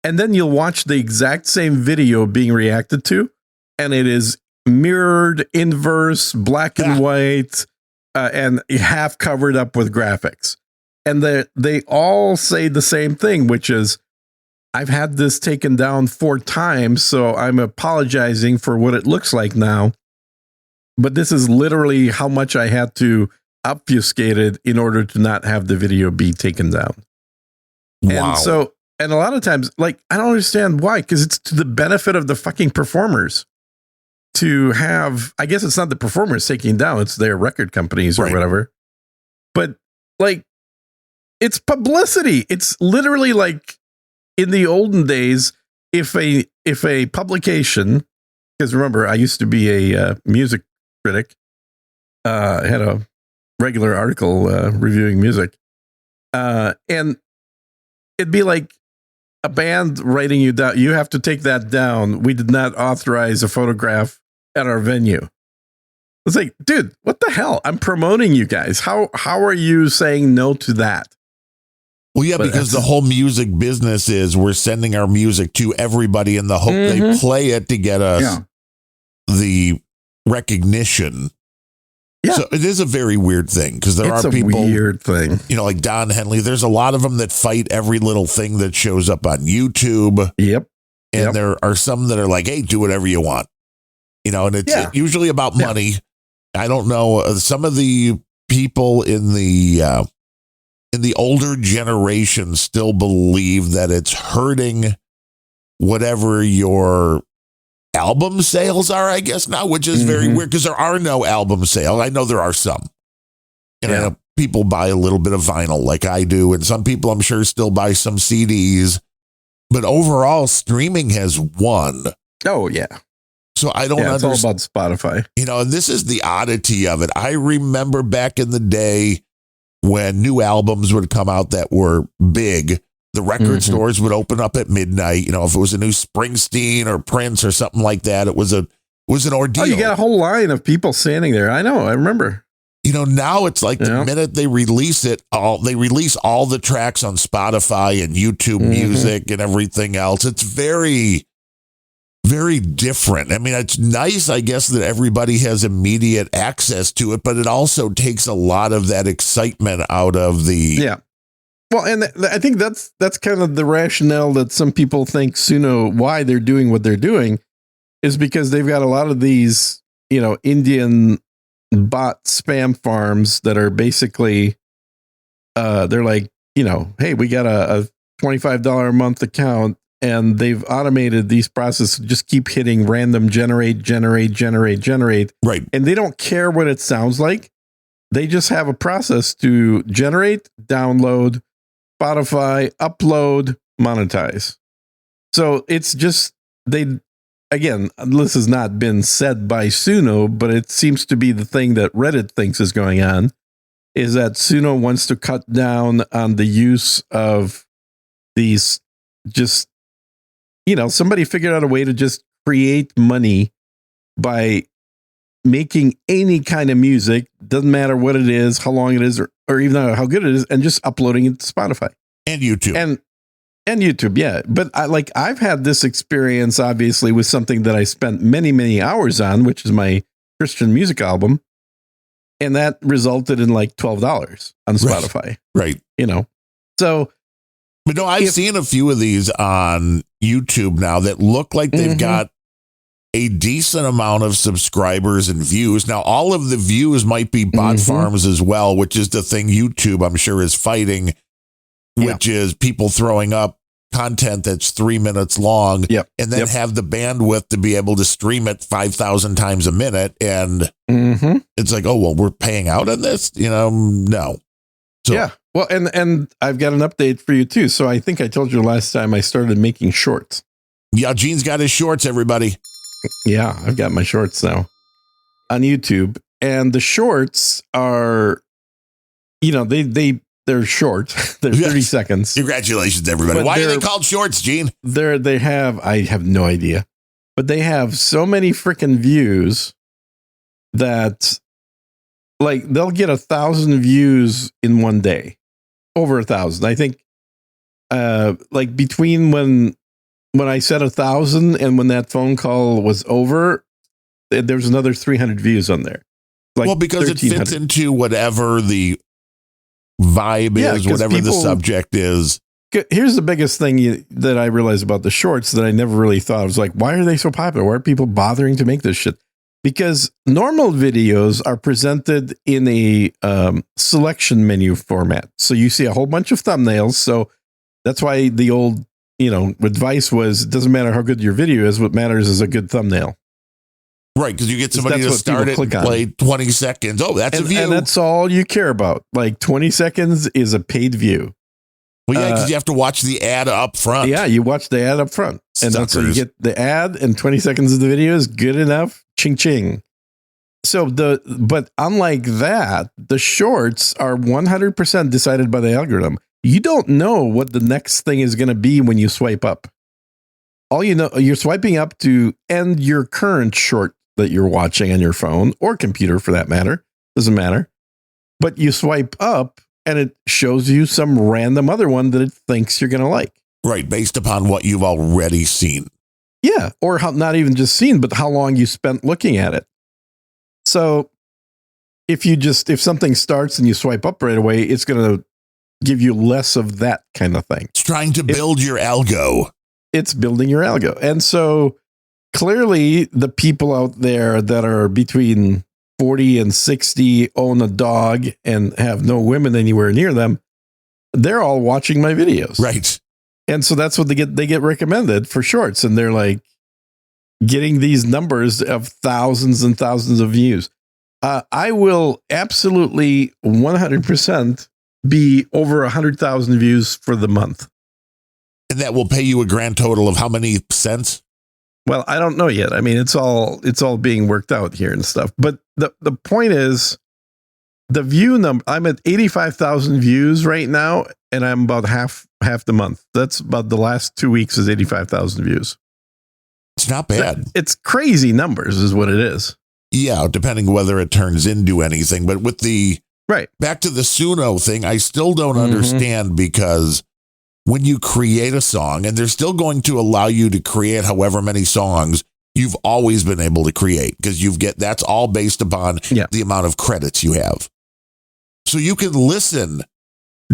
And then you'll watch the exact same video being reacted to, and it is mirrored, inverse, black and white, and half covered up with graphics. And they all say the same thing, which is, I've had this taken down 4 times, so I'm apologizing for what it looks like now. But this is literally how much I had to obfuscate it in order to not have the video be taken down. Wow. And a lot of times, like, I don't understand why, because it's to the benefit of the fucking performers to have, I guess it's not the performers taking down, it's their record companies or whatever. But like, it's publicity. It's literally like in the olden days, if a publication, because remember, I used to be a music critic, I had a regular article reviewing music, and it'd be like a band writing you down. You have to take that down. We did not authorize a photograph at our venue. It's like, dude, what the hell? I'm promoting you guys. How are you saying no to that? Well, yeah, because the whole music business is we're sending our music to everybody in the hope they play it to get us the recognition. Yeah. So it is a very weird thing because there are people, weird thing, like Don Henley. There's a lot of them that fight every little thing that shows up on YouTube. Yep. And there are some that are like, hey, do whatever you want. And it's usually about money. I don't know. Some of the people in the older generation still believe that it's hurting whatever your album sales are, I guess now, which is very weird because there are no album sales. I know there are some. And I know people buy a little bit of vinyl like I do. And some people, I'm sure, still buy some CDs. But overall, streaming has won. Oh, yeah. So I don't understand. It's all about Spotify. And this is the oddity of it. I remember back in the day when new albums would come out that were big, the record stores would open up at midnight. If it was a new Springsteen or Prince or something like that, it was an ordeal. Oh, you got a whole line of people standing there. I know. I remember. Now it's like the minute they release it, they release all the tracks on Spotify and YouTube Music and everything else. It's very, very different. I mean, it's nice, I guess, that everybody has immediate access to it, but it also takes a lot of that excitement out of the Well, and I think that's kind of the rationale that some people think Suno, why they're doing what they're doing, is because they've got a lot of these, Indian bot spam farms that are basically, they're like, hey, we got a $25 a month account, and they've automated these processes to just keep hitting random generate. Right. And they don't care what it sounds like. They just have a process to generate, download, Spotify, upload, monetize. So it's just, again, this has not been said by Suno, but it seems to be the thing that Reddit thinks is going on, is that Suno wants to cut down on the use of these, just, somebody figured out a way to just create money by making any kind of music, doesn't matter what it is, how long it is, or even how good it is, and just uploading it to Spotify and YouTube. And YouTube, yeah. But I've had this experience, obviously, with something that I spent many, many hours on, which is my Christian music album. And that resulted in like $12 on Spotify. Right. So. But no, I've seen a few of these on YouTube now that look like they've got a decent amount of subscribers and views. Now, all of the views might be bot farms as well, which is the thing YouTube, I'm sure, is fighting, which is people throwing up content that's 3 minutes long and then have the bandwidth to be able to stream it 5,000 times a minute. And it's like, oh, well, we're paying out on this, no. So, yeah. Well, and I've got an update for you too. So I think I told you last time I started making shorts. Yeah, Gene's got his shorts, everybody. Yeah, I've got my shorts now on YouTube. And the shorts are, they're short. They're 30 seconds. Congratulations, everybody. But why are they called shorts, Gene? I have no idea, but they have so many freaking views that they'll get 1,000 views in one day, over 1,000. I think, between when I said 1,000 and when that phone call was over, there's another 300 views on there. Because it fits into whatever the vibe is, whatever the subject is. Here's the biggest thing that I realized about the shorts that I never really thought. I was like, why are they so popular? Why are people bothering to make this shit? Because normal videos are presented in a selection menu format. So you see a whole bunch of thumbnails. So that's why the old, advice was, it doesn't matter how good your video is. What matters is a good thumbnail. Right, because you get somebody to start it and play 20 seconds. Oh, that's a view. And that's all you care about. 20 seconds is a paid view. Well, yeah, because you have to watch the ad up front. Yeah, you watch the ad up front. And that's so you get the ad and 20 seconds of the video is good enough. Ching, ching. So but unlike that, the shorts are 100% decided by the algorithm. You don't know what the next thing is going to be when you swipe up. All you know, you're swiping up to end your current short that you're watching on your phone or computer for that matter. Doesn't matter. But you swipe up and it shows you some random other one that it thinks you're going to like. Right, based upon what you've already seen. Yeah, or not even just seen, but how long you spent looking at it. So if something starts and you swipe up right away, it's going to give you less of that kind of thing. It's trying to build your algo. It's building your algo. And so clearly the people out there that are between 40 and 60 own a dog and have no women anywhere near them, they're all watching my videos. Right. And so that's what they get recommended for shorts. And they're getting these numbers of thousands and thousands of views. I will absolutely 100% be over 100,000 views for the month. And that will pay you a grand total of how many cents? Well, I don't know yet. I mean, it's all being worked out here and stuff. But the point is, the view number, I'm at 85,000 views right now, and I'm about half the month. That's about the last 2 weeks is 85,000 views. It's not bad. It's crazy numbers is what it is. Yeah, depending whether it turns into anything. But with back to the Suno thing, I still don't understand, because when you create a song, and they're still going to allow you to create however many songs you've always been able to create, because that's all based upon the amount of credits you have. So you can listen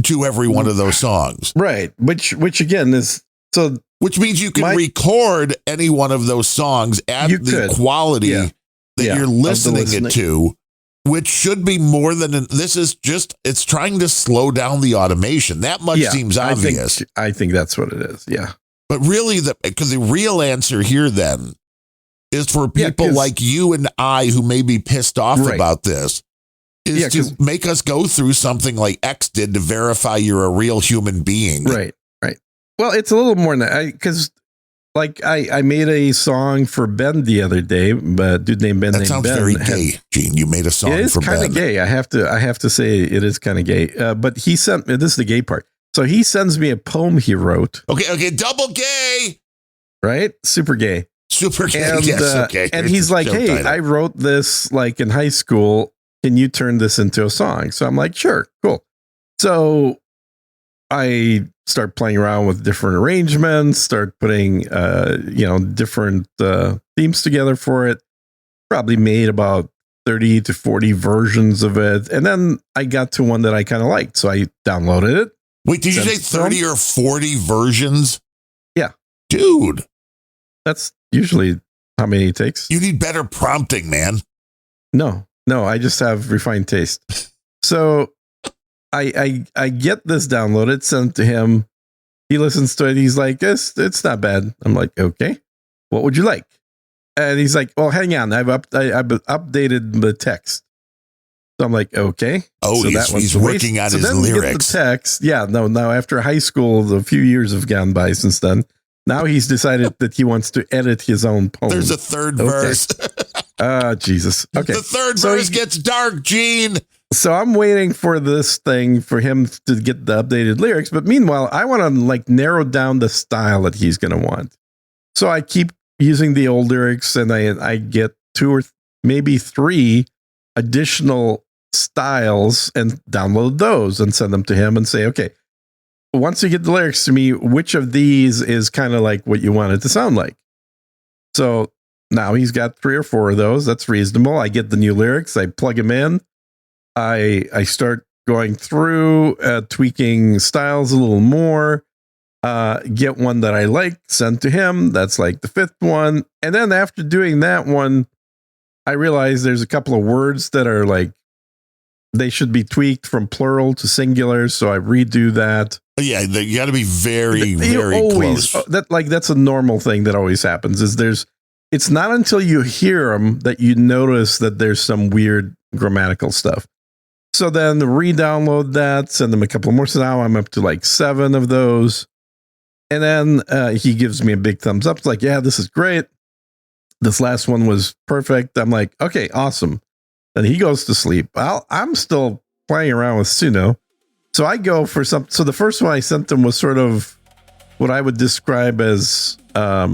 to every one of those songs. Right. Which again is so. Which means you can record any one of those songs at the quality that you're listening it to, which should be more than this is just, it's trying to slow down the automation. That much seems obvious. I think that's what it is. Yeah. But really, because the real answer here then is for people like you and I who may be pissed off about this, is to make us go through something like X did to verify you're a real human being. Right. Right. Well, it's a little more than that, because like I made a song for Ben the other day, but dude named Ben. That sounds very gay, Gene. You made a song for Ben. It is kind of gay. I have to say it is kind of gay. But he sent me, this is the gay part. So he sends me a poem he wrote. Okay, double gay. Right? Super gay. Super gay. And, yes, okay. And he's like, hey, title. I wrote this like in high school. Can you turn this into a song? So I'm like, sure, cool. So I start playing around with different arrangements, start putting, different themes together for it. Probably made about 30 to 40 versions of it. And then I got to one that I kind of liked. So I downloaded it. Wait, did you say 30 or 40 versions? Yeah. Dude. That's usually how many it takes. You need better prompting, man. No, I just have refined taste. So I get this downloaded, sent to him. He listens to it. He's like, it's not bad. I'm like, okay, what would you like? And he's like, well, hang on. I've updated the text. So I'm like, okay. Oh, so he's working on his lyrics. The text. Yeah, now after high school, a few years have gone by since then. Now he's decided that he wants to edit his own poem. There's a third verse. Jesus. Okay. The third verse gets dark, Gene. So I'm waiting for this thing for him to get the updated lyrics. But meanwhile, I want to like narrow down the style that he's going to want. So I keep using the old lyrics, and I get 2 or maybe 3 additional styles and download those and send them to him and say, okay, once you get the lyrics to me, which of these is kind of like what you want it to sound like? So now he's got 3 or 4 of those. That's reasonable. I get the new lyrics. I plug them in. I start going through, tweaking styles a little more, get one that I like, send to him. That's like the 5th one. And then after doing that one, I realize there's a couple of words that are like, they should be tweaked from plural to singular. So I redo that. Yeah, you got to be very, very close. That's a normal thing that always happens. It's not until you hear them that you notice that there's some weird grammatical stuff. So then re-download that, send them a couple more. So now I'm up to like 7 of those. And then he gives me a big thumbs up. It's like, yeah, this is great. This last one was perfect. I'm like, okay, awesome. Then he goes to sleep. I'm still playing around with Suno. So I go for so the first one I sent him was sort of what I would describe as, I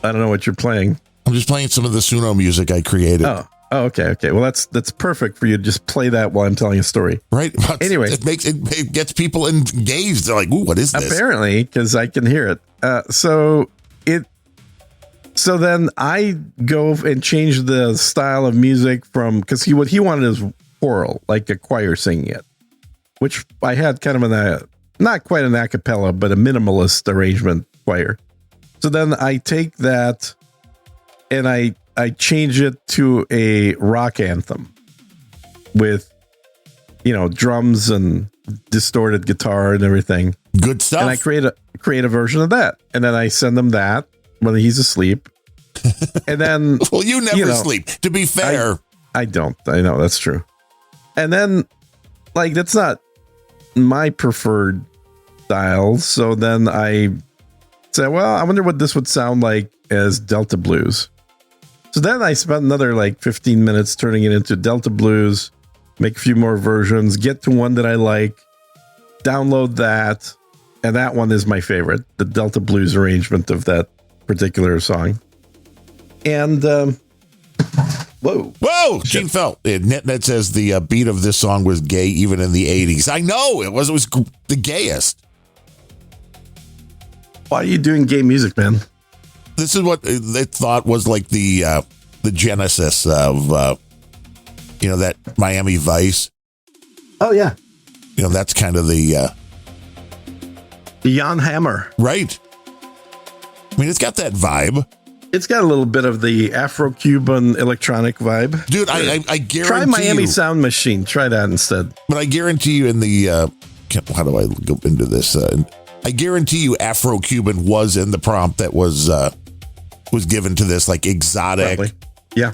don't know what you're playing. I'm just playing some of the Suno music I created. Oh, okay. Well, that's perfect for you to just play that while I'm telling a story. Right. But anyway, it gets people engaged. They're like, ooh, what is this? Apparently, because I can hear it. So then I go and change the style of music from, because what he wanted is choral, like a choir singing it, which I had kind of not quite an a cappella, but a minimalist arrangement choir. So then I take that and I change it to a rock anthem with, drums and distorted guitar and everything. Good stuff. And I create a version of that. And then I send him that when he's asleep. And then, well, you never sleep, to be fair. I don't. I know that's true. And then, like, that's not my preferred style. So then I say, well, I wonder what this would sound like as Delta Blues. So then I spent another like 15 minutes turning it into Delta Blues, make a few more versions, get to one that I like, download that. And that one is my favorite, the Delta Blues arrangement of that particular song. And, Whoa! Gene Felt. Net says the beat of this song was gay even in the 80s. I know it was the gayest. Why are you doing gay music, man? This is what they thought was like the genesis of that Miami Vice. Oh yeah, That's kind of the Jan Hammer. right. I mean, it's got that vibe, It's got a little bit of the Afro-Cuban electronic vibe. dude. I guarantee Try Miami you, Sound Machine. Try that instead. but I guarantee you in the how do I go into this? I guarantee you, Afro-Cuban was in the prompt that was given to this, like exotic. Probably. Yeah.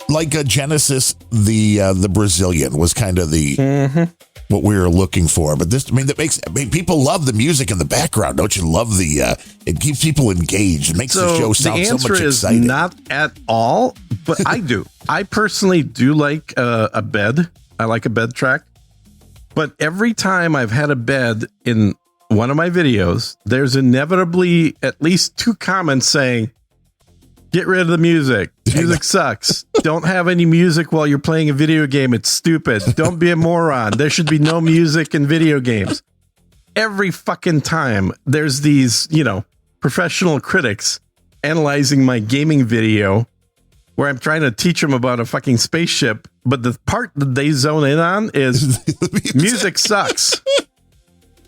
Like Genesis, the Brazilian was kind of the what we were looking for. But this, people love the music in the background. Don't you love it keeps people engaged. It makes the show sound so much The answer is exciting. not at all, but I do. I personally do like a bed. I like a bed track. But every time I've had a bed in one of my videos, there's inevitably at least 2 comments saying, get rid of the music. Music sucks. Don't have any music while you're playing a video game. It's stupid. Don't be a moron. There should be no music in video games. Every fucking time there's these, professional critics analyzing my gaming video where I'm trying to teach them about a fucking spaceship. But the part that they zone in on is music sucks.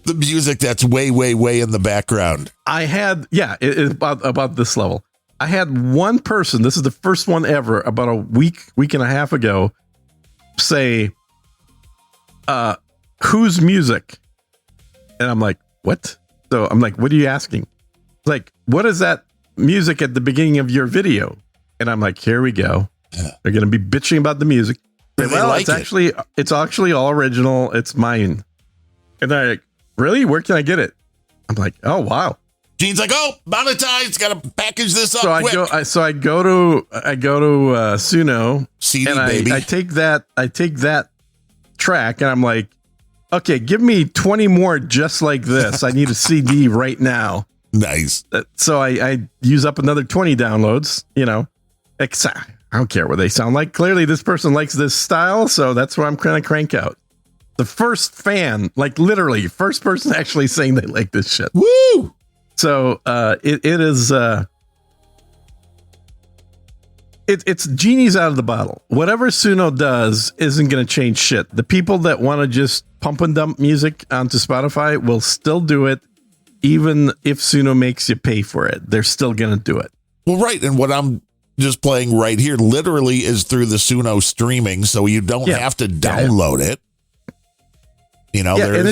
The music that's way, way, way in the background. I had, about this level. I had one person, this is the first one ever, about a week and a half ago, say, whose music? And I'm like, what? So I'm like, what are you asking? Like, what is that music at the beginning of your video? And I'm like, here we go. They're going to be bitching about the music. It's actually all original. It's mine. And they're like, really? Where can I get it? I'm like, oh, wow. Gene's like, oh, monetize. Got to package this up. So quick. I go to Suno, CD, and baby. I take that track, and I'm like, okay, give me 20 more just like this. I need a CD right now. Nice. So I use up another 20 downloads. I don't care what they sound like. Clearly, this person likes this style, so that's what I'm going to crank out. The first fan, like literally, first person actually saying they like this shit. Woo! So it is it's genie's out of the bottle. Whatever Suno does isn't going to change shit. The people that want to just pump and dump music onto Spotify will still do it, even if Suno makes you pay for it. They're still going to do it. Well, right. And what I'm just playing right here literally is through the Suno streaming, so you don't have to download it. And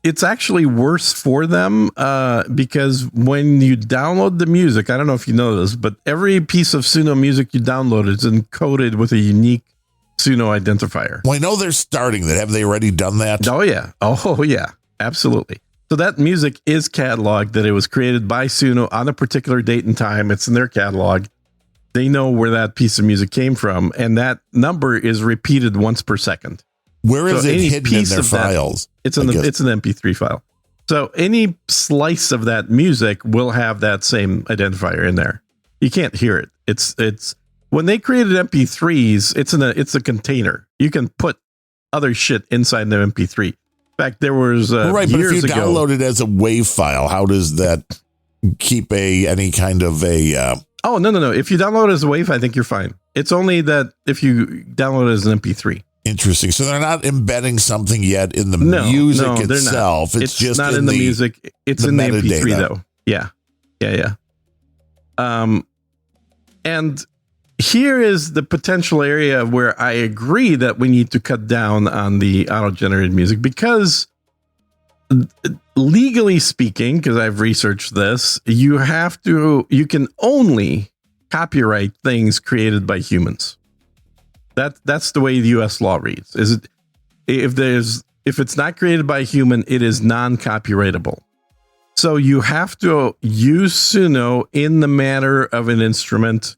it's actually worse for them because when you download the music, I don't know if you know this, but every piece of Suno music you download is encoded with a unique Suno identifier. Well, I know they're starting that. Have they already done that? Oh, yeah. Absolutely. So that music is cataloged, that it was created by Suno on a particular date and time. It's in their catalog. They know where that piece of music came from, and that number is repeated once per second. Where is it hidden in their files? It's an MP3 file. So any slice of that music will have that same identifier in there. You can't hear it. It's when they created MP3s, it's a container. You can put other shit inside the MP3. In fact, there was right, but if you ago, download it as a WAV file, how does that keep any kind of a? Oh no! If you download it as a WAV, I think you're fine. It's only that if you download it as an MP3. Interesting. So they're not embedding something yet in the music itself. It's just not in the music. It's in the MP3 though. Yeah. And here is the potential area where I agree that we need to cut down on the auto-generated music, because legally speaking, because I've researched this, you can only copyright things created by humans. That's the way the U.S. law reads. If it's not created by a human, it is non-copyrightable. So you have to use Suno in the manner of an instrument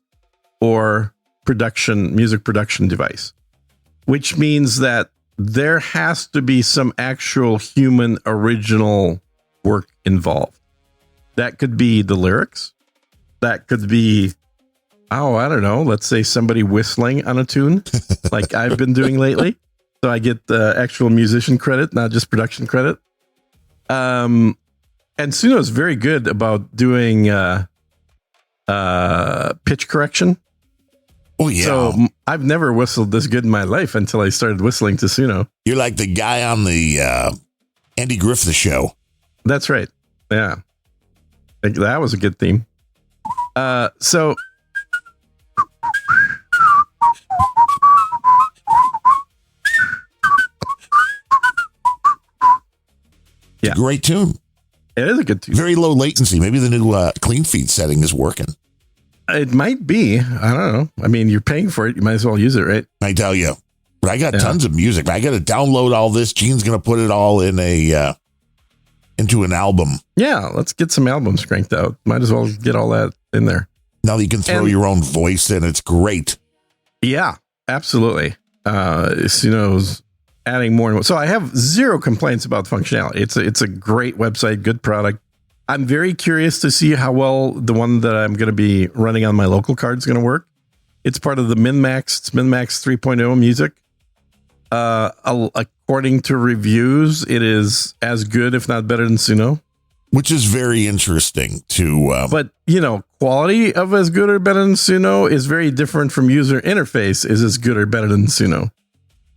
or music production device, which means that there has to be some actual human original work involved. That could be the lyrics. That could be, I don't know, let's say somebody whistling on a tune like I've been doing lately. So I get the actual musician credit, not just production credit. And Suno is very good about doing pitch correction. Oh, yeah. So I've never whistled this good in my life until I started whistling to Suno. You're like the guy on the Andy Griffith show. That's right. Yeah. That was a good theme. So yeah. Great tune. It is a good tune. Very low latency. Maybe the new clean feed setting is working. It might be. I don't know. I mean, you're paying for it. You might as well use it, right? I tell you. But I got tons of music. I got to download all this. Gene's going to put it all in into an album. Yeah, let's get some albums cranked out. Might as well get all that in there. Now you can throw your own voice in. It's great. Yeah, absolutely. Suno's adding more and more. So I have zero complaints about the functionality. It's a great website, good product. I'm very curious to see how well the one that I'm going to be running on my local card is going to work. It's part of the MinMax. It's MinMax 3.0 music. According to reviews, it is as good, if not better than Suno. Which is very interesting to... but, quality of as good or better than Suno is very different from user interface is as good or better than Suno.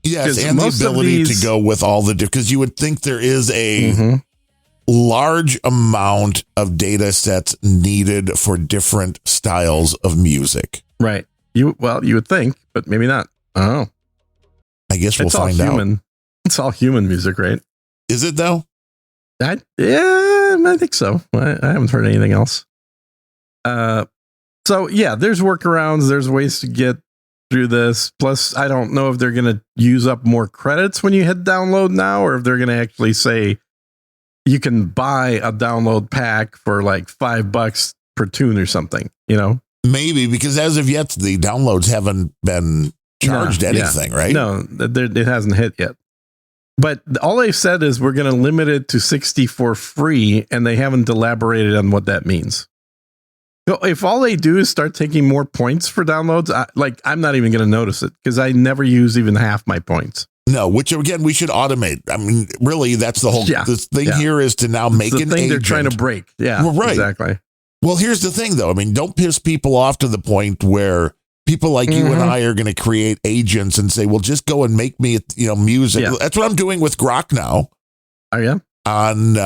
Yes, and the ability to go with all the... Because you would think there is a large amount of data sets needed for different styles of music. Right. You would think, but maybe not. I don't know. I guess we'll find out. It's all human music, right? Is it though? I think so. I haven't heard anything else. So yeah, there's workarounds. There's ways to get through this. Plus, I don't know if they're going to use up more credits when you hit download now, or if they're going to actually say you can buy a download pack for like $5 per tune or something. Maybe, because as of yet, the downloads haven't been charged anything, right? No, it hasn't hit yet. But all they've said is we're going to limit it to 60 for free, and they haven't elaborated on what that means. So if all they do is start taking more points for downloads, I'm not even going to notice it because I never use even half my points. No, which again, we should automate. I mean, really, that's the whole this thing here is to now make an agent. They're trying to break. Yeah, well, right. Exactly. Well, here's the thing, though. I mean, don't piss people off to the point where people like you and I are going to create agents and say, well, just go and make me, music. Yeah. That's what I'm doing with Grok now. Oh, yeah? On,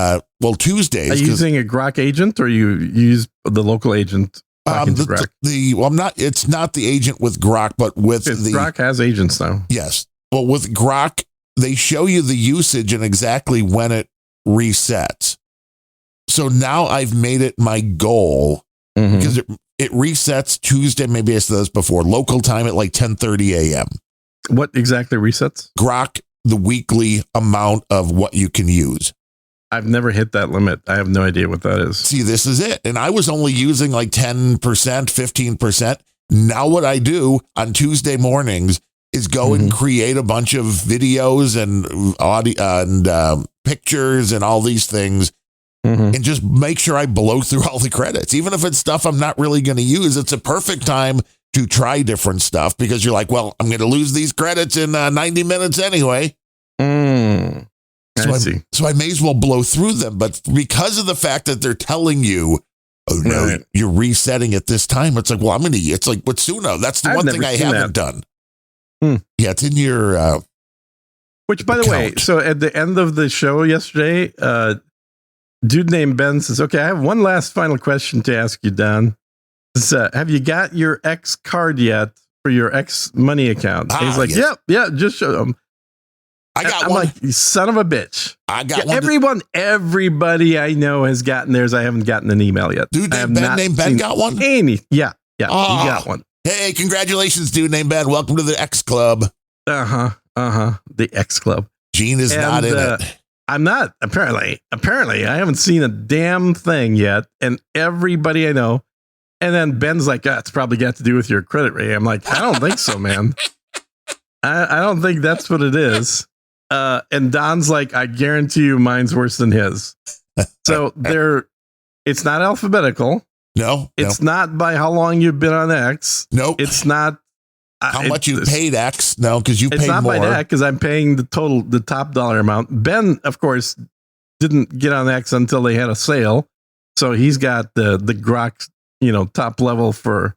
Tuesdays. Are you using a Grok agent or you use the local agent? It's not the agent with Grok, but with Grok has agents now. Yes. Well, with Grok, they show you the usage and exactly when it resets. So now I've made it my goal because it resets Tuesday. Maybe I said this before, local time at like 10:30 a.m. What exactly resets? Grok, the weekly amount of what you can use. I've never hit that limit. I have no idea what that is. See, this is it. And I was only using like 10%, 15%. Now what I do on Tuesday mornings is go and create a bunch of videos and audio and pictures and all these things. And just make sure I blow through all the credits. Even if it's stuff I'm not really going to use, it's a perfect time to try different stuff because you're like, well, I'm going to lose these credits in 90 minutes anyway. I see. So I may as well blow through them. But because of the fact that they're telling you, oh, no, you're resetting at this time, it's like, well, it's like with Suno. That's the one thing I haven't done. Yeah, it's in your which, by the way, so at the end of the show yesterday, dude named Ben says, okay, I have one last final question to ask you, Don. Have you got your X card yet for your X money account? And he's like, yep, just show them. I got I'm one. like, you son of a bitch. I got one. Everybody I know has gotten theirs. I haven't gotten an email yet. Dude named Ben got one? Yeah, he got one. Hey, congratulations, dude named Ben. Welcome to the X Club. The X Club. Gene is not in it. I'm not, apparently. I haven't seen a damn thing yet. And everybody I know. And then Ben's like, it's probably got to do with your credit rating. I'm like, I don't think so, man. I don't think that's what it is. And Don's like, I guarantee you mine's worse than his. So it's not alphabetical. No. It's not by how long you've been on X. Nope. It's not. How much you paid X? No, because you paid more. It's not by that because I'm paying the top dollar amount. Ben, of course, didn't get on X until they had a sale, so he's got the Grok, top level for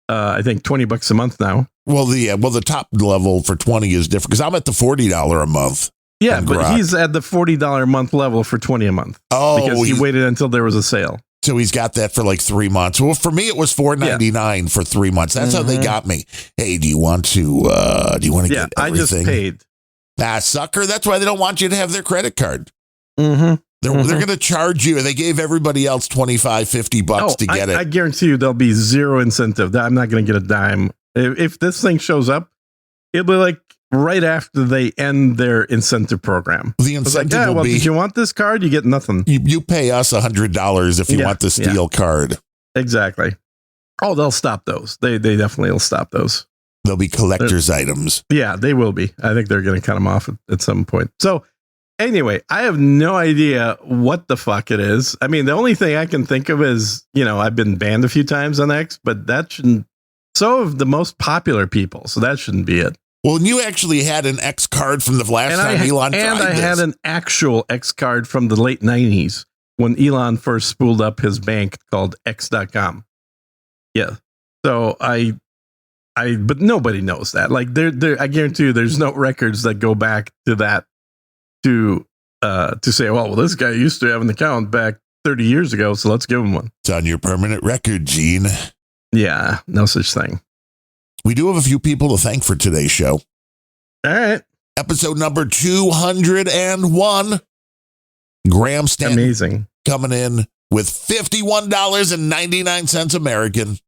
I think $20 a month now. Well, the top level for 20 is different because I'm at the $40 a month. Yeah, on but Grok. he's at the $40 a month level for 20 a month. Oh, because he waited until there was a sale. So he's got that for like 3 months. Well, for me, it was $4.99 for 3 months. That's how they got me. Hey, do you want to get everything? I just paid. Ah, sucker. That's why they don't want you to have their credit card. Mm-hmm. They're going to charge you. They gave everybody else $25-$50 to get it. I guarantee you there'll be zero incentive. I'm not going to get a dime. If this thing shows up, it'll be like right after they end their incentive program. The incentive will be, did you want this card? You get nothing. You pay us $100 if you want the steel card. Exactly. Oh, they'll stop those. They definitely will stop those. They'll be collector's items. Yeah, they will be. I think they're going to cut them off at some point. So anyway, I have no idea what the fuck it is. I mean, the only thing I can think of is, I've been banned a few times on X, but that shouldn't. So have the most popular people. So that shouldn't be it. Well, and you actually had an X card from the last time Elon tried and I this. had an actual X card from the late 90s when Elon first spooled up his bank called X.com. Yeah. So but nobody knows that. Like I guarantee you there's no records that go back to that to say, well, this guy used to have an account back 30 years ago, so let's give him one. It's on your permanent record, Gene. Yeah, no such thing. We do have a few people to thank for today's show. All right. Episode number 201. Graham Stanton. Amazing. Coming in with $51.99 American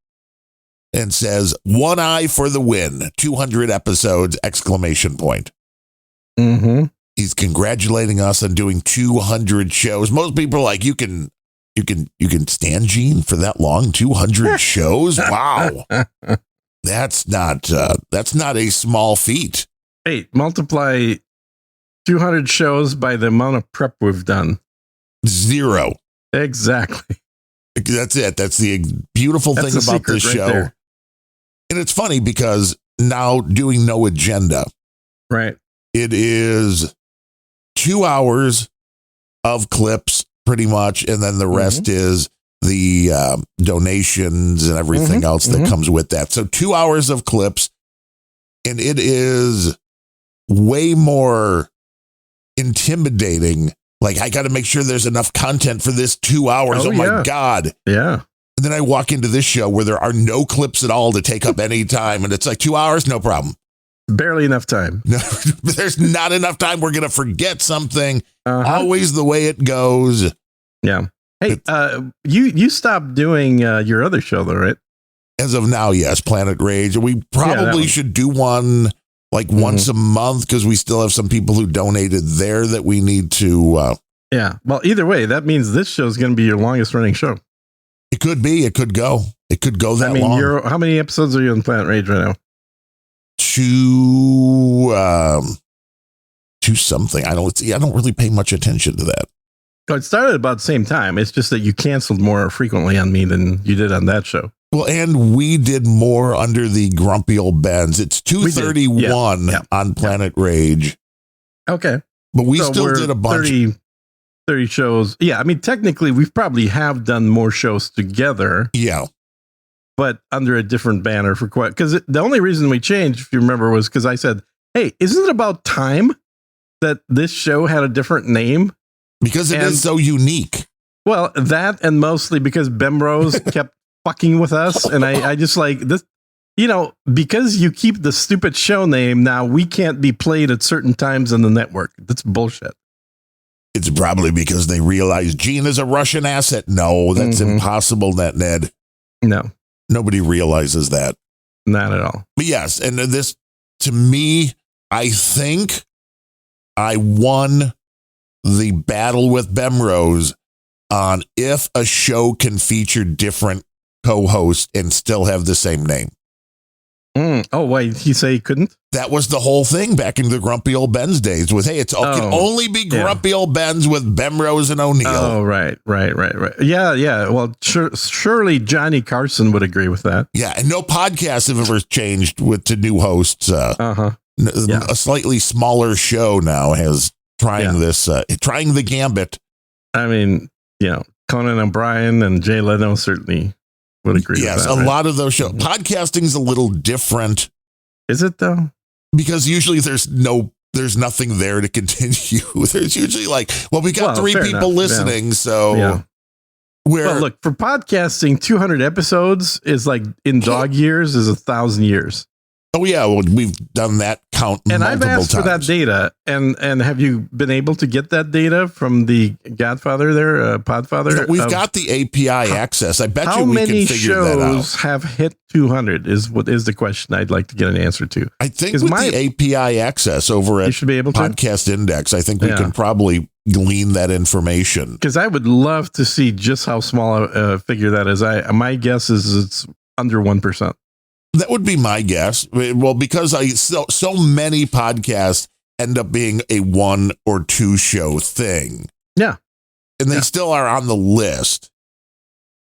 and says, one eye for the win. 200 episodes, exclamation point. Mm-hmm. He's congratulating us on doing 200 shows. Most people are like, you can stand Gene for that long? 200 shows? Wow. That's not a small feat. Hey, multiply 200 shows by the amount of prep we've done. 0. Exactly. That's it. That's the beautiful thing about this show. There. And it's funny because now doing No Agenda. Right. It is 2 hours of clips pretty much. And then the rest is the donations and everything else that comes with that. So 2 hours of clips, and it is way more intimidating. Like, I got to make sure there's enough content for this 2 hours. Oh my God. Yeah. And then I walk into this show where there are no clips at all to take up any time. And it's like 2 hours, no problem. Barely enough time. No, there's not enough time. We're going to forget something. Always the way it goes. Yeah. Hey, you stopped doing your other show though, right? As of now, yes, Planet Rage. We probably should do one like once a month because we still have some people who donated there that we need to. Yeah. Well, either way, that means this show is going to be your longest running show. It could be. It could go. It could go that long. How many episodes are you on Planet Rage right now? Two something. I don't really pay much attention to that. It started about the same time. It's just that you canceled more frequently on me than you did on that show. Well, and we did more under the Grumpy Old Bens. It's 231 on Planet Rage. Okay. But we still did a bunch. 30 shows. Yeah. I mean, technically, we probably have done more shows together. Yeah. But under a different banner for quite. Because the only reason we changed, if you remember, was because I said, hey, isn't it about time that this show had a different name? Because it is so unique. Well, that and mostly because Bemrose kept fucking with us. And I just like this, because you keep the stupid show name, now we can't be played at certain times on the network. That's bullshit. It's probably because they realize Gene is a Russian asset. No, that's impossible, Ned. No. Nobody realizes that. Not at all. But yes, and this, to me, I think I won the battle with Bemrose on if a show can feature different co-hosts and still have the same name. Oh, why he say he couldn't? That was the whole thing back in the Grumpy Old Bens days. Was hey, can only be Grumpy Old Bens with Bemrose and O'Neill. Oh, right. Yeah. Well, surely Johnny Carson would agree with that. Yeah, and no podcasts have ever changed to new hosts. A slightly smaller show now has trying the gambit. I mean, Conan O'Brien and Jay Leno certainly would agree Yes, with that. a right? lot of those shows. Podcasting's a little different Is it though? because usually there's nothing there to continue. There's usually like, well, we got three fair people enough. listening, so Yeah. where Well, look, for podcasting, 200 episodes is like in dog years is 1,000 years. oh yeah, well, we've done that count And I've multiple asked for that times. data. And have you been able to get that data from the Godfather there, Podfather? We've got the API access. I bet how you we many can figure that out. shows have hit 200 is what is the question I'd like to get an answer to. I think 'Cause with my- the API access over You at should be able to. Podcast Index, I think we Yeah. can probably glean that information. Because I would love to see just how small a figure that is. My guess is it's under 1%. That would be my guess. Well, because so many podcasts end up being a 1 or 2 show thing. Yeah. And they Yeah. still are on the list.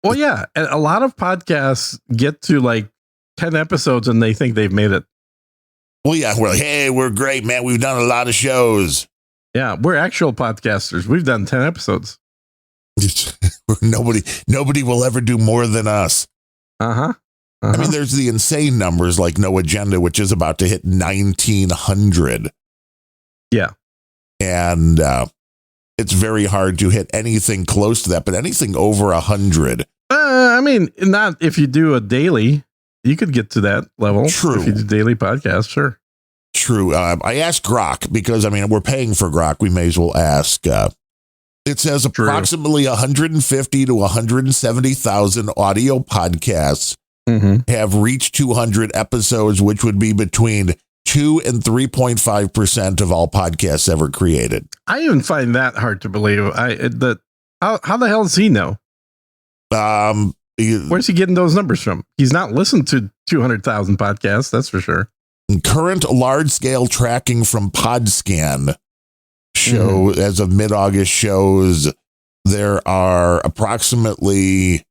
Well, yeah. And a lot of podcasts get to like 10 episodes and they think they've made it. Well, yeah, we're like, hey, we're great, man. We've done a lot of shows. Yeah. We're actual podcasters. We've done 10 episodes. Nobody will ever do more than us. Uh-huh. I mean, there's the insane numbers like No Agenda, which is about to hit 1,900. Yeah. And it's very hard to hit anything close to that, but anything over 100. I mean, not if you do a daily, you could get to that level. True. If you do daily podcasts, sure. True. I asked Grok because, I mean, we're paying for Grok. We may as well ask. It says True. approximately 150 to 170,000 audio podcasts Mm-hmm. have reached 200 episodes, which would be between 2 and 3.5% of all podcasts ever created. I even find that hard to believe. How the hell does he know? Where's he getting those numbers from? He's not listened to 200,000 podcasts, that's for sure. Current large-scale tracking from Podscan show as of mid-August shows there are approximately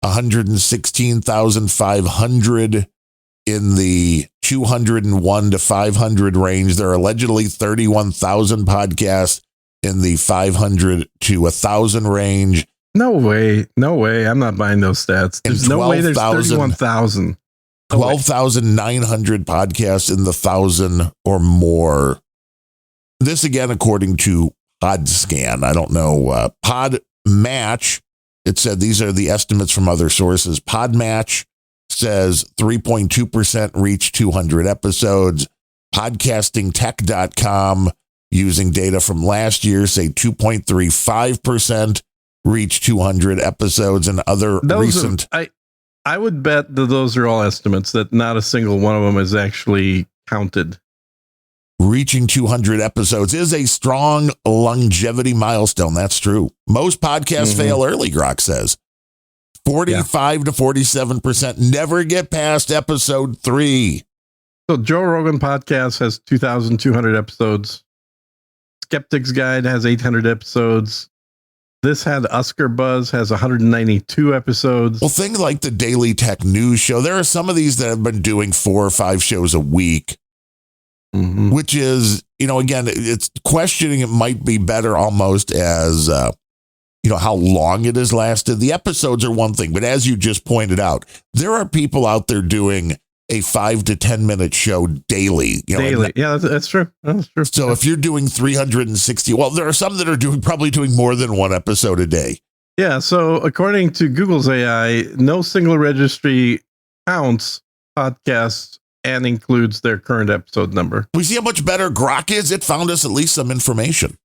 116,500 in the 201 to 500 range. There are allegedly 31,000 podcasts in the 500 to 1,000 range. No way. I'm not buying those stats. And There's no way there's 12,000 31,000. 12,900 podcasts in the 1,000 or more. This again, according to Podscan. I don't know. Podmatch. It said these are the estimates from other sources. Podmatch says 3.2% reach 200 episodes. Podcastingtech.com, using data from last year, say 2.35% reach 200 episodes, and other recent. I would bet that those are all estimates, that not a single one of them is actually counted. Reaching 200 episodes is a strong longevity milestone. That's true. Most podcasts fail early, Grok says. 45 to 47% never get past episode 3. So Joe Rogan podcast has 2,200 episodes. Skeptic's Guide has 800 episodes. This had Oscar Buzz has 192 episodes. Well, things like the Daily Tech News Show, there are some of these that have been doing 4 or 5 shows a week. Which is, again, it's questioning it might be better almost as, how long it has lasted. The episodes are one thing, but as you just pointed out, there are people out there doing a 5 to 10 minute show daily. Daily. Yeah, that's true. That's true. So if you're doing 360, well, there are some that are probably doing more tn one episode a day. Yeah. So according to Google's AI, no single registry counts podcasts and includes their current episode number. We see how much better Grok is. It found us at least some information.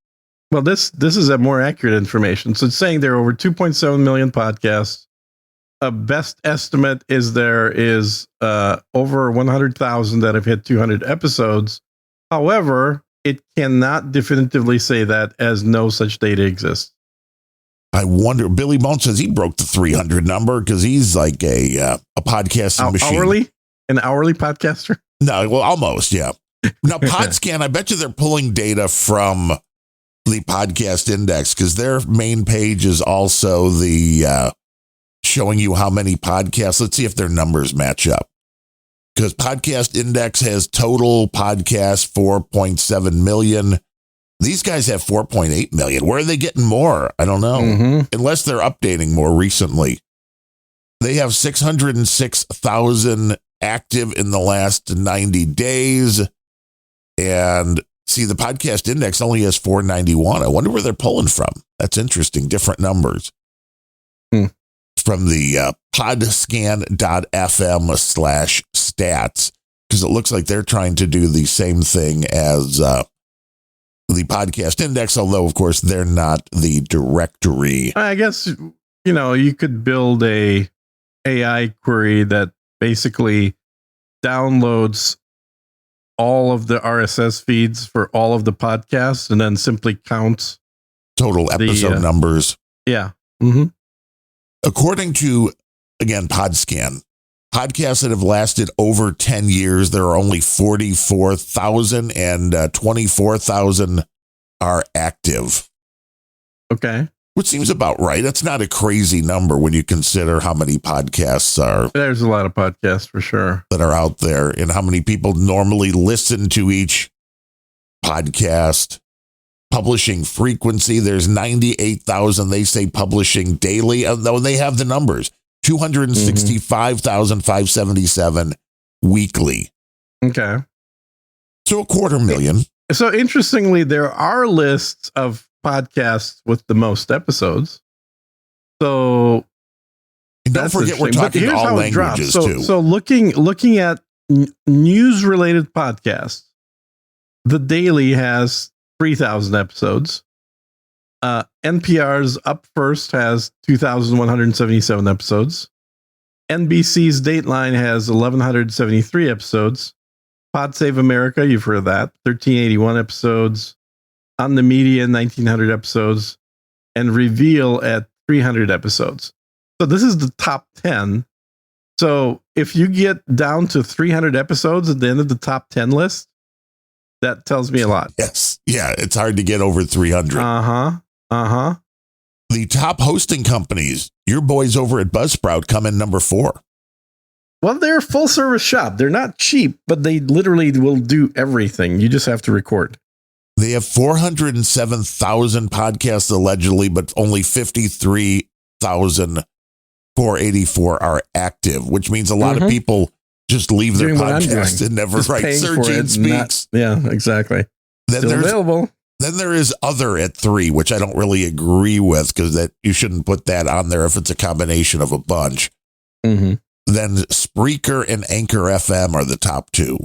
Well, this is a more accurate information. So it's saying there are over 2.7 million podcasts. A best estimate is there is over 100,000 that have hit 200 episodes. However, it cannot definitively say that, as no such data exists. I wonder, Billy Bones says he broke the 300 number because he's like a podcasting machine. An hourly podcaster? No, well, almost, yeah. Now, Podscan, I bet you they're pulling data from the Podcast Index because their main page is also the showing you how many podcasts. Let's see if their numbers match up. Because Podcast Index has total podcasts 4.7 million. These guys have 4.8 million. Where are they getting more? I don't know. Unless they're updating more recently. They have 606,000 active in the last 90 days. And see, the podcast index only has 491. I wonder where they're pulling from. That's interesting. Different numbers. From the podscan.fm/stats, because it looks like they're trying to do the same thing as the podcast index, although, of course, they're not the directory. I guess, you could build a AI query that basically downloads all of the RSS feeds for all of the podcasts and then simply counts total episode numbers. Yeah. Mm-hmm. According to, again, Podscan, podcasts that have lasted over 10 years, there are only 44,000 and 24,000 are active. Okay. Which seems about right. That's not a crazy number when you consider how many podcasts are. There's a lot of podcasts for sure that are out there and how many people normally listen to each podcast. Publishing frequency, there's 98,000, they say, publishing daily, though they have the numbers. 265,577 weekly. Okay. So 250,000. So interestingly, there are lists of podcasts with the most episodes. So and don't forget, we're talking all languages too. So looking at news-related podcasts, The Daily has 3,000 episodes. NPR's Up First has 2,177 episodes. NBC's Dateline has 1,173 episodes. Pod Save America, you've heard of that, 1,381 episodes. On the Media, 1,900 episodes. And Reveal at 300 episodes. So this is the top 10. So if you get down to 300 episodes at the end of the top 10 list, that tells me a lot. Yes. Yeah, it's hard to get over 300. The top hosting companies, your boys over at Buzzsprout, come in number 4. Well, they're a full service shop. They're not cheap, but they literally will do everything. You just have to record. They have 407,000 podcasts allegedly, but only 53,484 are active, which means a lot of people just leave their podcast and never write. Sir Gene Speaks. Yeah, exactly. Then Still available. Then there is Other at 3, which I don't really agree with, because that you shouldn't put that on there if it's a combination of a bunch. Mm-hmm. Then Spreaker and Anchor FM are the top 2.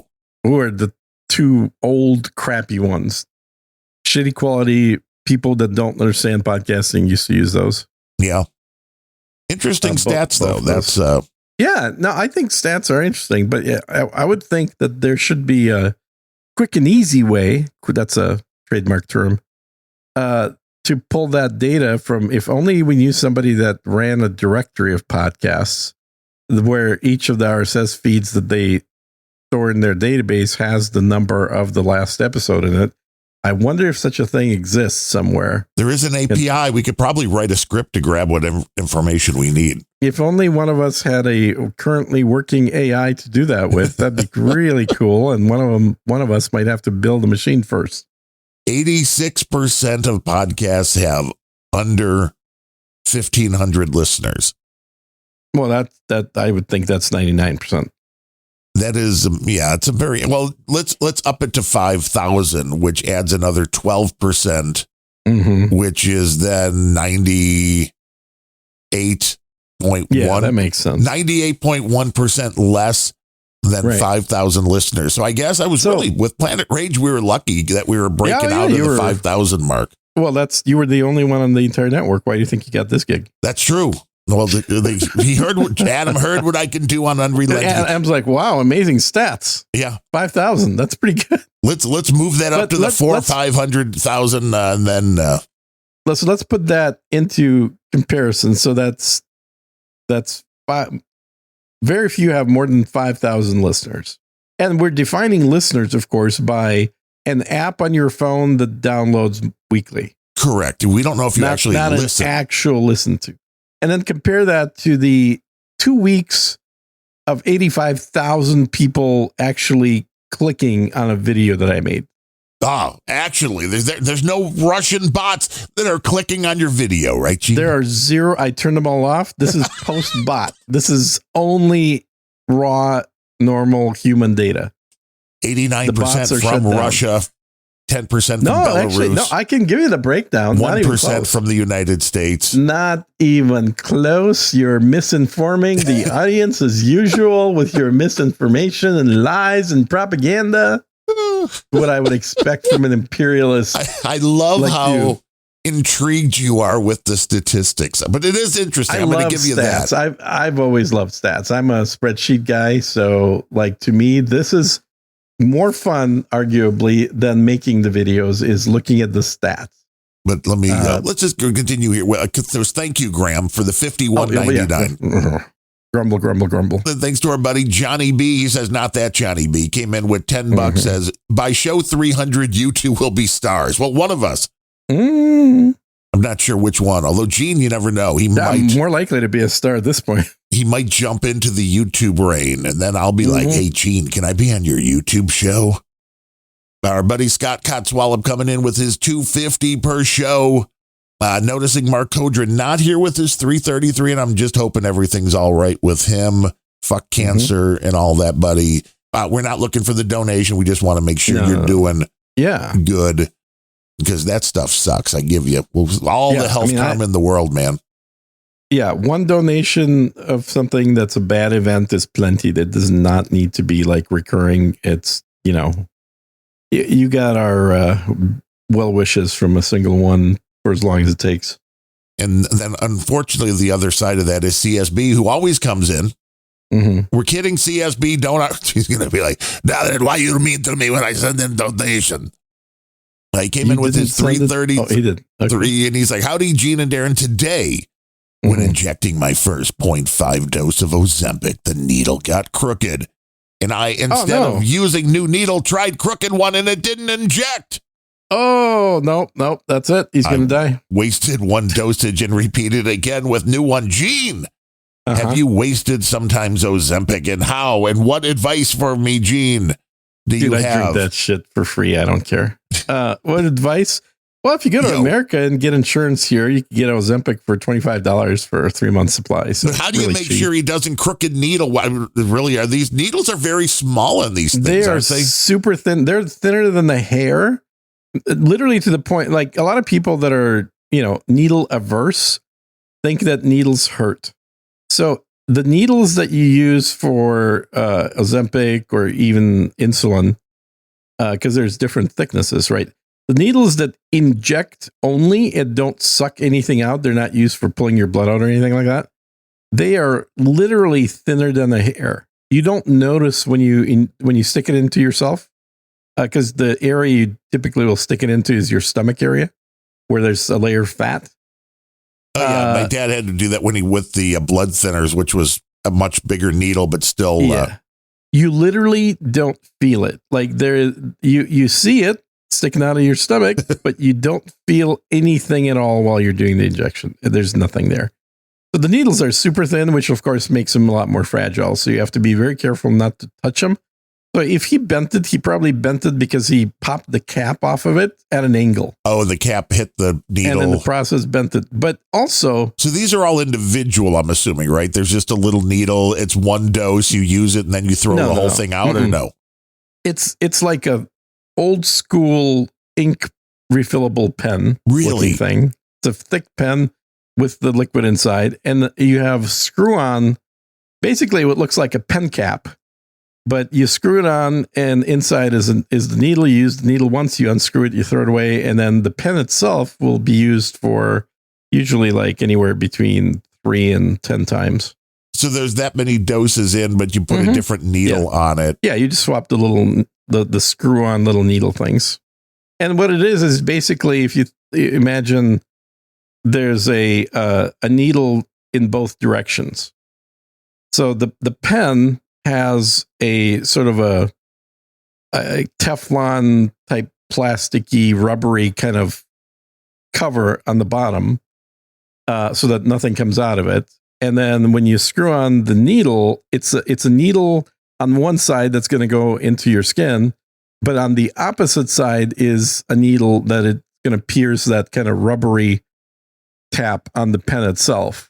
Who are the 2 old, crappy ones? Shitty quality. People that don't understand podcasting used to use those. Yeah. Interesting stats, though. That's yeah, no, I think stats are interesting, but yeah, I would think that there should be a quick and easy way. That's a trademark term. To pull that data from, if only we knew somebody that ran a directory of podcasts where each of the RSS feeds that they store in their database has the number of the last episode in it. I wonder if such a thing exists somewhere. There is an API. We could probably write a script to grab what information we need. If only one of us had a currently working AI to do that with, that'd be really cool. And one of us might have to build a machine first. 86% of podcasts have under 1,500 listeners. Well, that I would think that's 99%. That is, it's a very, well, let's up it to 5,000, which adds another 12%, which is then 98.1. Yeah, that makes sense. 98.1% less than 5,000 listeners. So I guess I was really, with Planet Rage, we were lucky that we were breaking out of the 5,000 mark. Well, you were the only one on the entire network. Why do you think you got this gig? That's true. Well, Adam heard what I can do on Unrelenting. Adam's like, wow, amazing stats. Yeah. 5,000. That's pretty good. Let's move that up to the 500,000 and then let's put that into comparison. So that's very few have more than 5,000 listeners. And we're defining listeners, of course, by an app on your phone that downloads weekly. Correct. We don't know if you actually listen. An actual listen to. And then compare that to the 2 weeks of 85,000 people actually clicking on a video that I made. Oh, actually, there's no Russian bots that are clicking on your video, right, Gene? There are zero. I turned them all off. This is post bot. This is only raw, normal human data. 89% from Russia, 10% from Belarus. Actually, no, I can give you the breakdown. 1% from the United States. Not even close. You're misinforming the audience as usual with your misinformation and lies and propaganda. What I would expect from an imperialist. I love like how intrigued you are with the statistics, but it is interesting. I'm going to give you stats. that. I've always loved stats. I'm a spreadsheet guy. So like to me, this is more fun, arguably, than making the videos is looking at the stats. But let me let's just continue here. Well, thank you, Graham, for the $51.99. Grumble. Thanks to our buddy Johnny B. He says, not that Johnny B. Came in with $10. Says, by show 300, you two will be stars. Well, one of us. I'm not sure which one. Although Gene, you never know. I'm more likely to be a star at this point. He might jump into the YouTube reign, and then I'll be like, hey, Gene, can I be on your YouTube show? Our buddy Scott Cotswallop coming in with his $250 per show. Noticing Mark Kodra not here with his $333, and I'm just hoping everything's all right with him. Fuck cancer and all that, buddy. We're not looking for the donation. We just want to make sure you're doing good, because that stuff sucks. I give you all the health karma in the world, man. Yeah, one donation of something that's a bad event is plenty. That does not need to be like recurring. It's, you got our well wishes from a single one for as long as it takes. And then unfortunately, the other side of that is CSB, who always comes in. We're kidding, CSB. He's going to be like, Darren, why you mean to me when I send in donation? He came in with his 333, he did. Okay. And he's like, howdy, Gene and Darren. Today, when injecting my first 0.5 dose of Ozempic, the needle got crooked. And I, instead of using new needle, tried crooked one and it didn't inject. Oh, no, that's it. He's going to die. Wasted one dosage and repeated again with new one. Gene, have you wasted sometimes Ozempic, and how? And what advice for me, Gene, do you have? I drink that shit for free. I don't care. What advice? Well, if you go to America and get insurance here, you can get Ozempic for $25 for a 3-month supply. So how do you make sure he doesn't crooked needle? Really, are these needles are very small in these things? They are super thin. They're thinner than the hair, literally to the point. Like a lot of people that are, needle averse think that needles hurt. So the needles that you use for Ozempic or even insulin, because there's different thicknesses, right? The needles that inject only and don't suck anything out, they're not used for pulling your blood out or anything like that. They are literally thinner than the hair. You don't notice when you stick it into yourself, because the area you typically will stick it into is your stomach area, where there's a layer of fat. Oh yeah, my dad had to do that with the blood thinners, which was a much bigger needle, but still. You literally don't feel it. Like you see it sticking out of your stomach, but you don't feel anything at all while you're doing the injection. There's nothing there. So the needles are super thin, which of course makes them a lot more fragile. So you have to be very careful not to touch them. So if he bent it, he probably bent it because he popped the cap off of it at an angle. Oh, the cap hit the needle. And in the process bent it. But also... So these are all individual, I'm assuming, right? There's just a little needle. It's one dose. You use it and then you throw the whole thing out, or no? It's like a old school ink refillable pen thing. It's a thick pen with the liquid inside, and you have screw on basically what looks like a pen cap, but you screw it on, and inside is the needle. You use the needle once, you unscrew it, you throw it away, and then the pen itself will be used for usually like anywhere between 3 and 10 times. So there's that many doses in, but you put a different needle on it. Yeah, you just swap the little the screw on little needle things. And what it is basically, if you imagine there's a needle in both directions. So the pen has a sort of a Teflon type plasticky rubbery kind of cover on the bottom, so that nothing comes out of it. And then when you screw on the needle, it's a needle on one side that's going to go into your skin, But on the opposite side is a needle that it's going to pierce that kind of rubbery tap on the pen itself,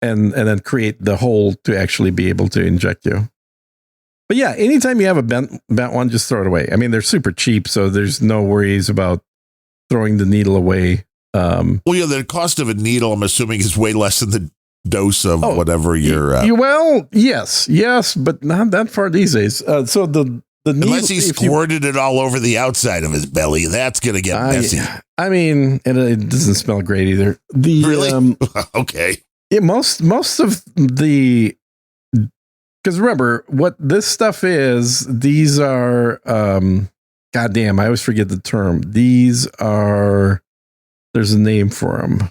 and then create the hole to actually be able to inject you. But yeah, anytime you have a bent one, just throw it away. I mean, they're super cheap, so there's no worries about throwing the needle away. Well, yeah, the cost of a needle, I'm assuming, is way less than the dose of whatever you're. Well, yes, but not that far these days. So the unless needle, he squirted it all over the outside of his belly, that's going to get messy. I mean, it doesn't smell great either. Really? Okay. Yeah, most of the, because remember what this stuff is. These are goddamn. I always forget the term. These are. There's a name for them.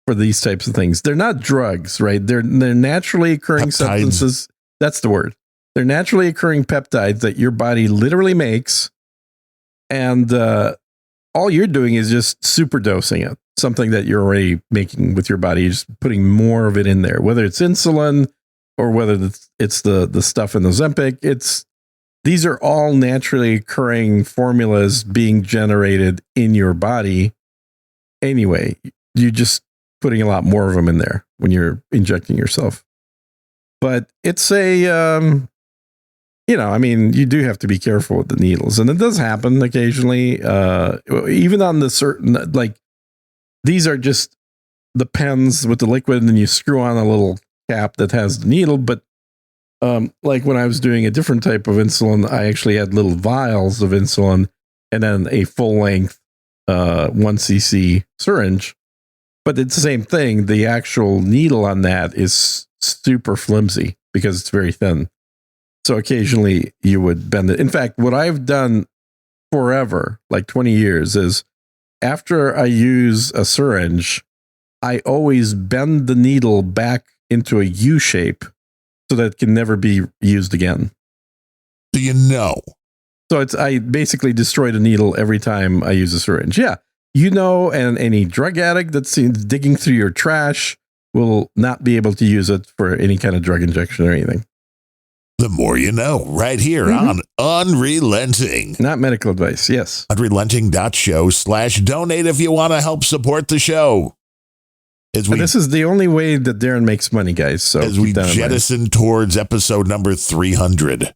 For these types of things, they're not drugs, right? They're naturally occurring substances. That's the word. They're naturally occurring peptides that your body literally makes, and all you're doing is just superdosing it. Something that you're already making with your body, you're just putting more of it in there. Whether it's insulin or whether it's the stuff in the Ozempic, these are all naturally occurring formulas being generated in your body. Anyway, you just putting a lot more of them in there when you're injecting yourself. But it's I mean, you do have to be careful with the needles, and it does happen occasionally. Even on the certain, like, these are just the pens with the liquid, and then you screw on a little cap that has the needle. But like when I was doing a different type of insulin, I actually had little vials of insulin and then a full length 1 cc syringe. But it's the same thing. The actual needle on that is super flimsy because it's very thin. So occasionally you would bend it. In fact, what I've done forever, like 20 years, is after I use a syringe, I always bend the needle back into a U shape so that it can never be used again. Do you know? So I basically destroy the needle every time I use a syringe. Yeah. And any drug addict that's digging through your trash will not be able to use it for any kind of drug injection or anything. The more you know, right here on Unrelenting. Not medical advice, yes. Unrelenting.show/donate if you want to help support the show. This is the only way that Darren makes money, guys. So as we jettison towards episode number 300.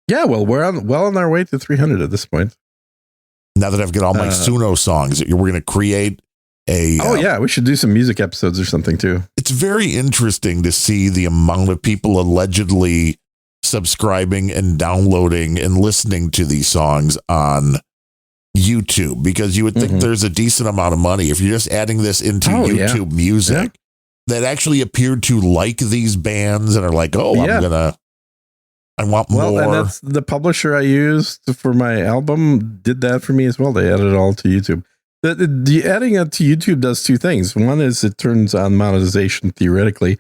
Yeah, well, we're on our way to 300 at this point. Now that I've got all my Suno songs, we're going to create a... yeah, we should do some music episodes or something too. It's very interesting to see the amount of people allegedly subscribing and downloading and listening to these songs on YouTube, because you would think there's a decent amount of money if you're just adding this into YouTube music that actually appeared to like these bands and are like, I want more. And that's the publisher I used for my album did that for me as well. They added it all to YouTube. The adding it to YouTube does two things. One is it turns on monetization theoretically,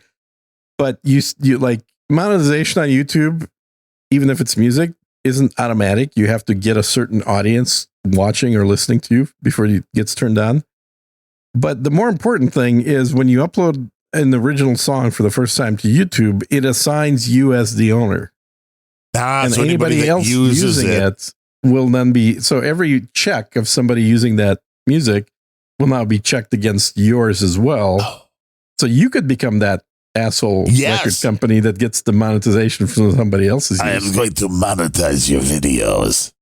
but you like monetization on YouTube, even if it's music, isn't automatic. You have to get a certain audience watching or listening to you before it gets turned on. But the more important thing is when you upload an original song for the first time to YouTube, it assigns you as the owner. And so anybody else using it will then be, so every check of somebody using that music will now be checked against yours as well. Oh. So you could become that asshole record company that gets the monetization from somebody else's use. I am going to monetize your videos.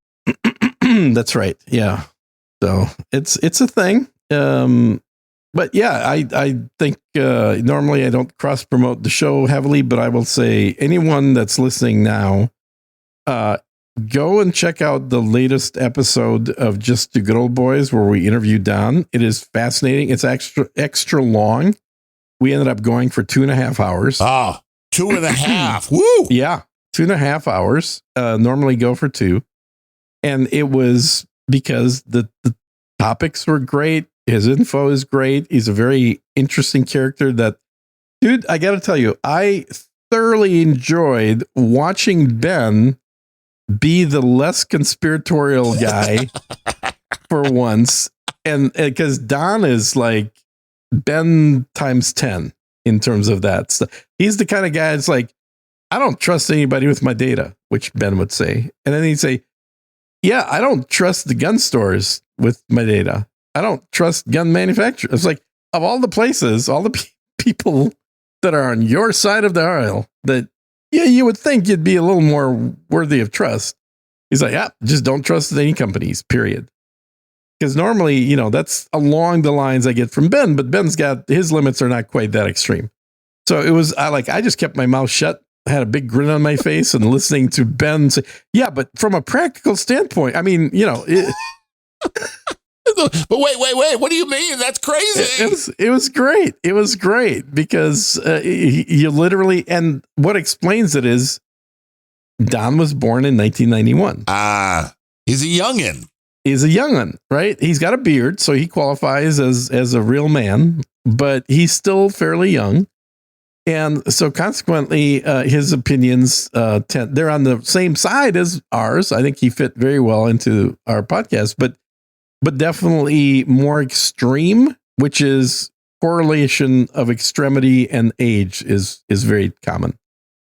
That's right. Yeah. So it's a thing. But yeah, I think normally I don't cross promote the show heavily, but I will say anyone that's listening now, go and check out the latest episode of Just Two Good Old Boys where we interviewed Don. It is fascinating. It's extra long. We ended up going for 2.5 hours. 2.5. Woo! Yeah, 2.5 hours. Normally go for 2. And it was because the topics were great. His info is great. He's a very interesting character dude, I got to tell you, I thoroughly enjoyed watching Ben be the less conspiratorial guy for once. And because Don is like Ben times 10 in terms of that stuff. He's the kind of guy that's like, I don't trust anybody with my data, which Ben would say. And then he'd say, yeah, I don't trust the gun stores with my data. I don't trust gun manufacturers. It's like, of all the places, all the people that are on your side of the aisle, that, yeah, you would think you'd be a little more worthy of trust. He's like, yeah, just don't trust any companies, period. Because normally, you know, that's along the lines I get from Ben, but Ben's got, his limits are not quite that extreme. So it was, I just kept my mouth shut, had a big grin on my face and listening to Ben say, yeah, but from a practical standpoint, I mean, you know, but wait, what do you mean? That's crazy. It was great. It was great because you literally, and what explains it is Don was born in 1991. He's a youngin'. He's a youngin', right? He's got a beard, so he qualifies as a real man, but he's still fairly young. And so consequently, his opinions, they're on the same side as ours. I think he fit very well into our podcast, but definitely more extreme, which is correlation of extremity and age is very common.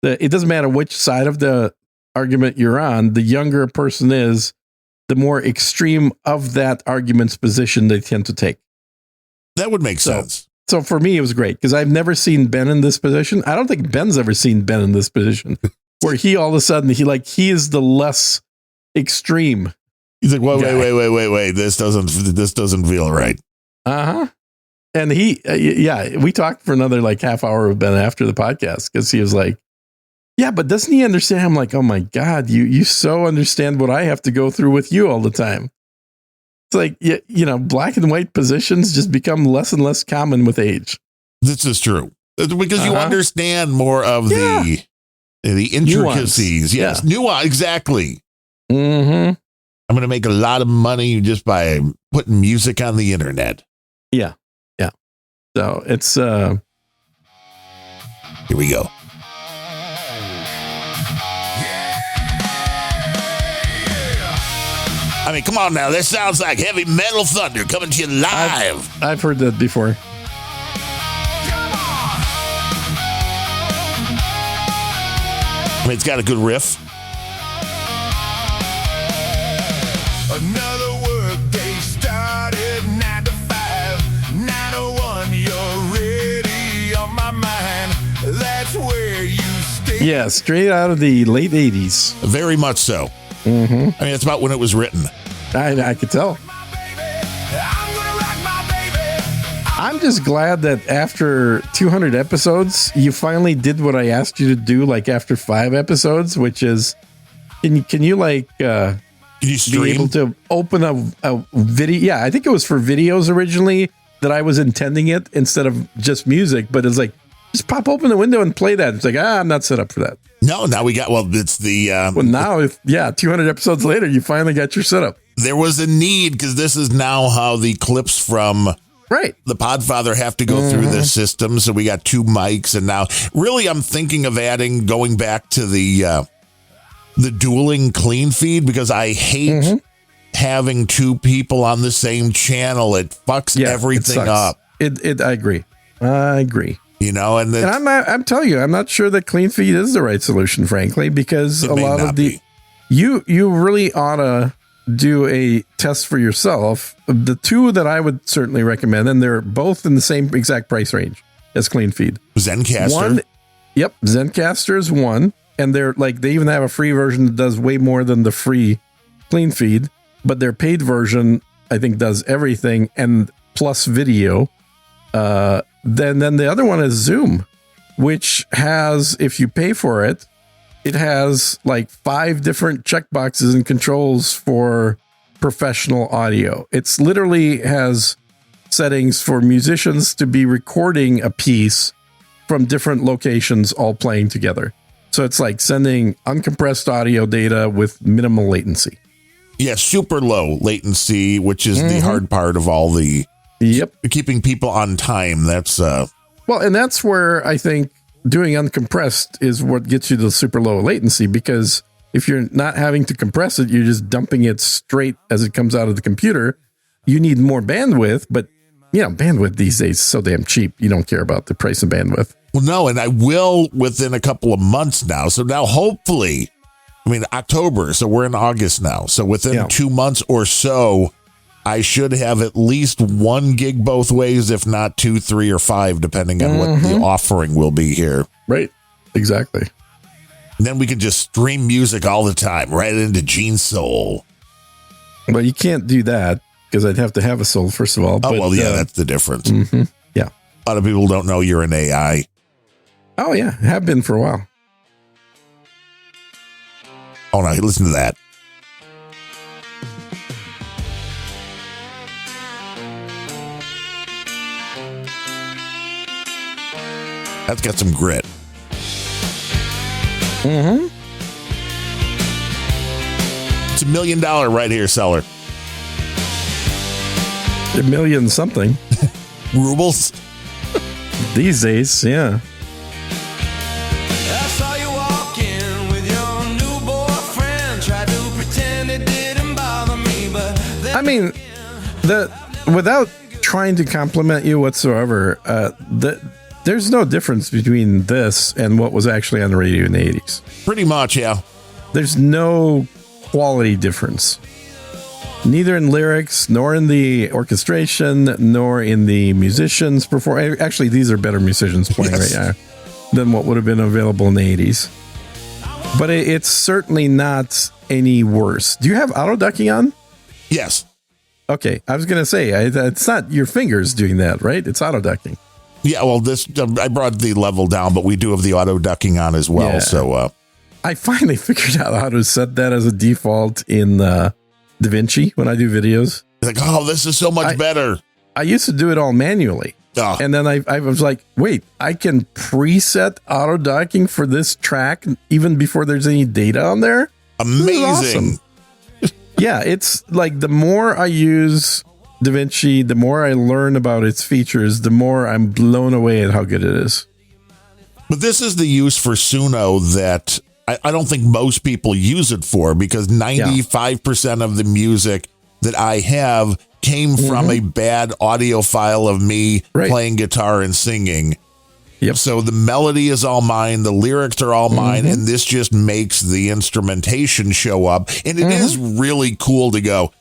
It doesn't matter which side of the argument you're on, the younger a person is, the more extreme of that argument's position they tend to take. That would make sense. So for me, it was great because I've never seen Ben in this position. I don't think Ben's ever seen Ben in this position where he all of a sudden, he is the less extreme. He's like, wait. This doesn't feel right. Uh-huh. And we talked for another like half hour with Ben after the podcast because he was like, yeah, but doesn't he understand? I'm like, oh my God, you so understand what I have to go through with you all the time. It's like, you know, black and white positions just become less and less common with age. This is true because you understand more of the intricacies. Nuance. Yes. Yeah. Nuance. Exactly. Mm-hmm. I'm going to make a lot of money just by putting music on the internet. Yeah. Yeah. So it's, here we go. I mean, come on now. This sounds like heavy metal thunder coming to you live. I've heard that before. I mean, it's got a good riff. Another work day started 9 to 5, 9:01. You're ready on my mind. That's where you stay. Yeah, straight out of the late 80s. Very much so. Mm-hmm. I mean, it's about when it was written. I could tell. I'm just glad that after 200 episodes, you finally did what I asked you to do, like after 5 episodes, which is, can you like, Can you stream? be able to open a video? Yeah, I think it was for videos originally that I was intending it instead of just music, but it's like, just pop open the window and play that. It's like, I'm not set up for that. No, now we got, it's the... well, now, 200 episodes later, you finally got your setup. There was a need because this is now how the clips from the Podfather have to go through this system. So we got 2 mics, and now really I'm thinking of going back to the dueling clean feed because I hate having 2 people on the same channel. It fucks everything up. I agree. I agree. You know, and I'm telling you, I'm not sure that clean feed is the right solution, frankly, because a lot of you really ought to do a test for yourself. The 2 that I would certainly recommend, and they're both in the same exact price range as clean feed. Zencaster. Zencaster is one, and they're like, they even have a free version that does way more than the free clean feed, but their paid version, I think, does everything and plus video. Then the other one is Zoom, which has, if you pay for it, it has like 5 different checkboxes and controls for professional audio. It's literally has settings for musicians to be recording a piece from different locations all playing together. So it's like sending uncompressed audio data with minimal latency. Yeah, super low latency, which is the hard part of all the keeping people on time. That's well, and that's where I think doing uncompressed is what gets you the super low latency, because if you're not having to compress it, you're just dumping it straight as it comes out of the computer. You need more bandwidth, but bandwidth these days is so damn cheap. You don't care about the price of bandwidth. Well, no, and I will within a couple of months now. So now hopefully I mean, October, so we're in August now. So within 2 months or so, I should have at least 1 gig both ways, if not 2, 3, or 5, depending on what the offering will be here. Right. Exactly. And then we can just stream music all the time, right into Gene's soul. Well, you can't do that because I'd have to have a soul, first of all. Oh, but, well, yeah, that's the difference. Yeah. A lot of people don't know you're an AI. Oh, yeah. Have been for a while. Oh, no, listen to that. That's got some grit. Mm-hmm. It's $1 million right here, seller. $1 million something. Rubles? These days, yeah. I saw you walking with your new boyfriend. Tried to pretend it didn't bother me, but I mean, without trying to compliment you whatsoever, there's no difference between this and what was actually on the radio in the 80s. Pretty much, yeah. There's no quality difference. Neither in lyrics, nor in the orchestration, nor in the musicians perform. Actually, these are better musicians playing right now than what would have been available in the 80s. But it's certainly not any worse. Do you have auto ducking on? Yes. Okay, I was going to say, it's not your fingers doing that, right? It's auto ducking. Yeah, well, I brought the level down, but we do have the auto ducking on as well. Yeah. So I finally figured out how to set that as a default in DaVinci when I do videos. like, oh, this is so much better. I used to do it all manually. Oh. And then I was like, wait, I can preset auto ducking for this track even before there's any data on there? Amazing. Awesome. Yeah, it's like the more I use DaVinci, the more I learn about its features, the more I'm blown away at how good it is. But this is the use for Suno that I don't think most people use it for, because 95% of the music that I have came from a bad audio file of me playing guitar and singing. Yep. So the melody is all mine, the lyrics are all mine, and this just makes the instrumentation show up. And it is really cool to go,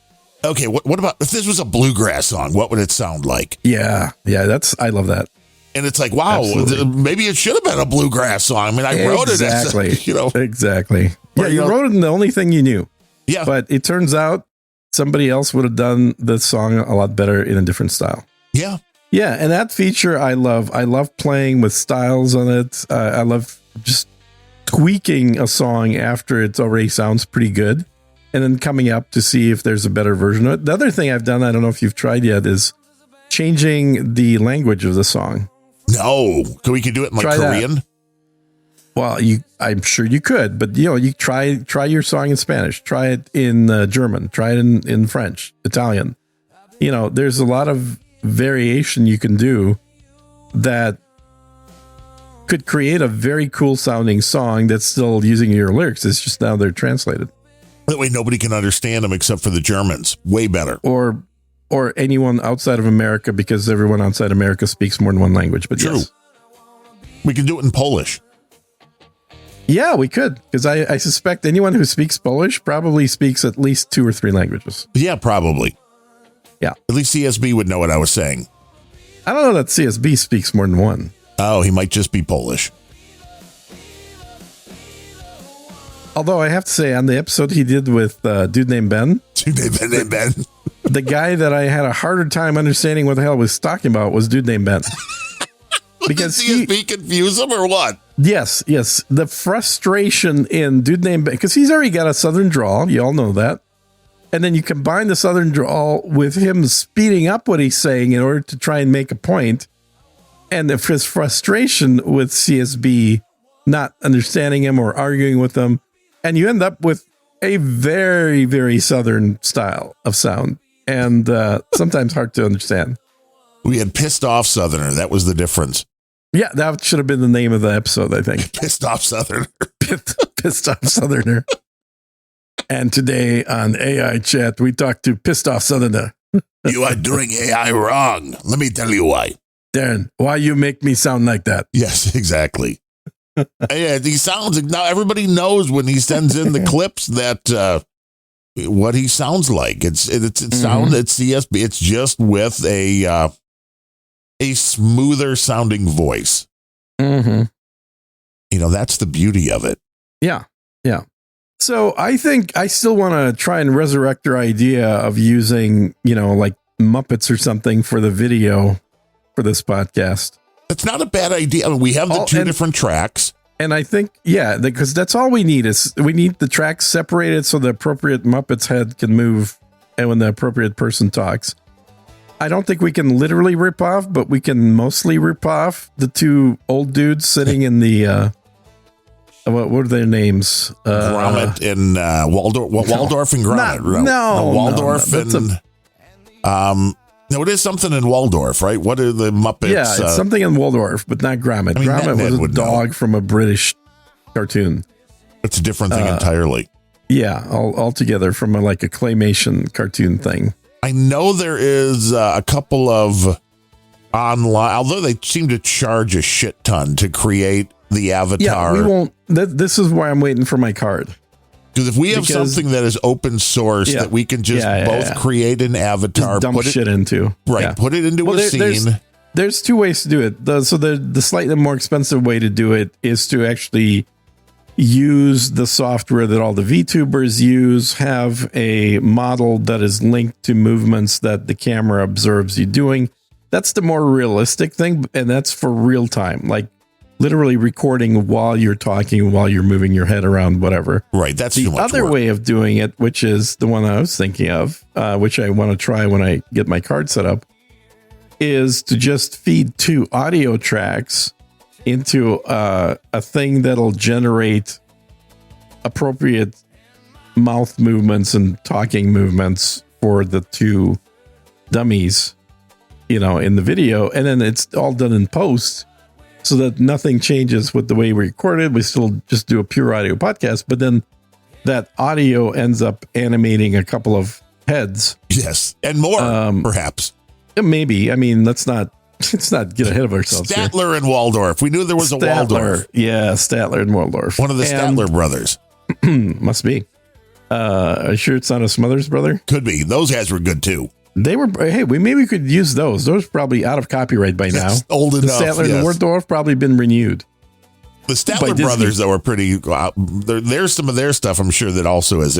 okay, what about if this was a bluegrass song? What would it sound like? Yeah, I love that. And it's like, wow, maybe it should have been a bluegrass song. I mean, I wrote it as, Exactly. Yeah, you wrote it in the only thing you knew. Yeah. But it turns out somebody else would have done the song a lot better in a different style. Yeah. Yeah, and that feature I love. I love playing with styles on it. I love just tweaking a song after it already sounds pretty good, and then coming up to see if there's a better version of it. The other thing I've done, I don't know if you've tried yet, is changing the language of the song. No, we can do it in like Korean. That. Well, I'm sure you could, but you try your song in Spanish, try it in German, try it in French, Italian. There's a lot of variation you can do that could create a very cool sounding song that's still using your lyrics. It's just now they're translated. That way nobody can understand them except for the Germans. Way better. Or anyone outside of America, because everyone outside America speaks more than one language. But true. Yes. We can do it in Polish. Yeah, we could, because I suspect anyone who speaks Polish probably speaks at least 2 or 3 languages. Yeah, probably. Yeah. At least CSB would know what I was saying. I don't know that CSB speaks more than one. Oh, he might just be Polish. Although I have to say, on the episode he did with Dude Named Ben. The guy that I had a harder time understanding what the hell he was talking about was Dude Named Ben. Because did CSB confuse him or what? Yes. The frustration in Dude Named Ben, because he's already got a Southern drawl. You all know that. And then you combine the Southern drawl with him speeding up what he's saying in order to try and make a point. And his frustration with CSB not understanding him or arguing with him. And you end up with a very, very Southern style of sound. And sometimes hard to understand. We had Pissed Off Southerner. That was the difference. Yeah, that should have been the name of the episode, I think. Pissed Off Southerner. Pissed Off Southerner. And today on AI Chat, we talked to Pissed Off Southerner. You are doing AI wrong. Let me tell you why. Darren, why you make me sound like that? Yes, exactly. Yeah, he sounds now. Everybody knows when he sends in the clips that what he sounds like. It's sound. It's CSB. It's just with a smoother sounding voice. Mm-hmm. You know, that's the beauty of it. Yeah. Yeah. So I think I still want to try and resurrect your idea of using, like Muppets or something for the video for this podcast. It's not a bad idea. I mean, we have the two different tracks. And I think, because that's all we need is we need the tracks separated so the appropriate Muppet's head can move and when the appropriate person talks. I don't think we can literally rip off, but we can mostly rip off the two old dudes sitting in the, what are their names? Gromit and Waldorf. Waldorf and Gromit. Waldorf and... No, it is something in Waldorf, right? What are the Muppets? Yeah, it's something in Waldorf, but not Gromit. I mean, Gromit was a dog from a British cartoon. It's a different thing entirely. Yeah, altogether from a claymation cartoon thing. I know there is a couple of online, although they seem to charge a shit ton to create the avatar. Yeah, we won't. This is why I'm waiting for my card. Because if we have something that is open source that we can just both create an avatar, just dump shit into, put it into a scene. There's two ways to do it. The slightly more expensive way to do it is to actually use the software that all the VTubers use, have a model that is linked to movements that the camera observes you doing. That's the more realistic thing, and that's for real time, like literally recording while you're talking, while you're moving your head around, whatever. Right. That's the too much other work. way of doing it, which is the one I was thinking of, which I want to try when I get my card set up, is to just feed two audio tracks into a thing that'll generate appropriate mouth movements and talking movements for the two dummies, in the video. And then it's all done in post, so that nothing changes with the way we record it. We still just do a pure audio podcast, but then that audio ends up animating a couple of heads. Yes. And more, perhaps. Maybe. I mean, let's not get ahead of ourselves. Statler and Waldorf. We knew there was a Waldorf. Yeah, Statler and Waldorf. One of the Statler brothers. Must be. Are you sure it's not a Smothers brother? Could be. Those guys were good too. They were. Hey, we could use those. Those are probably out of copyright by now. Old enough. The Statler and Waldorf probably been renewed. The Statler brothers, though, are pretty. There's some of their stuff, I'm sure, that also has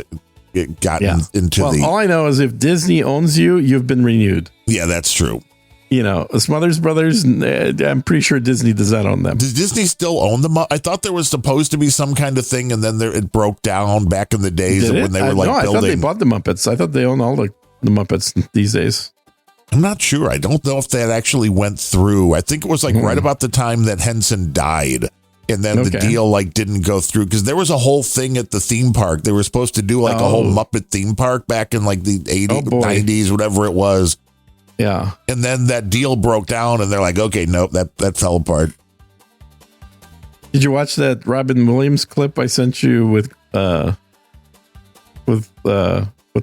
gotten into the. All I know is if Disney owns you, you've been renewed. Yeah, that's true. The Smothers brothers, I'm pretty sure Disney does not own them. Does Disney still own them? I thought there was supposed to be some kind of thing, and then it broke down back in the days when they were building. I thought they bought the Muppets. I thought they own all the Muppets these days. I'm not sure. I don't know if that actually went through. I think it was right about the time that Henson died. And then the deal didn't go through because there was a whole thing at the theme park. They were supposed to do a whole Muppet theme park back in the 80s, 90s, whatever it was. Yeah. And then that deal broke down and they're like, okay, nope, that fell apart. Did you watch that Robin Williams clip I sent you with what's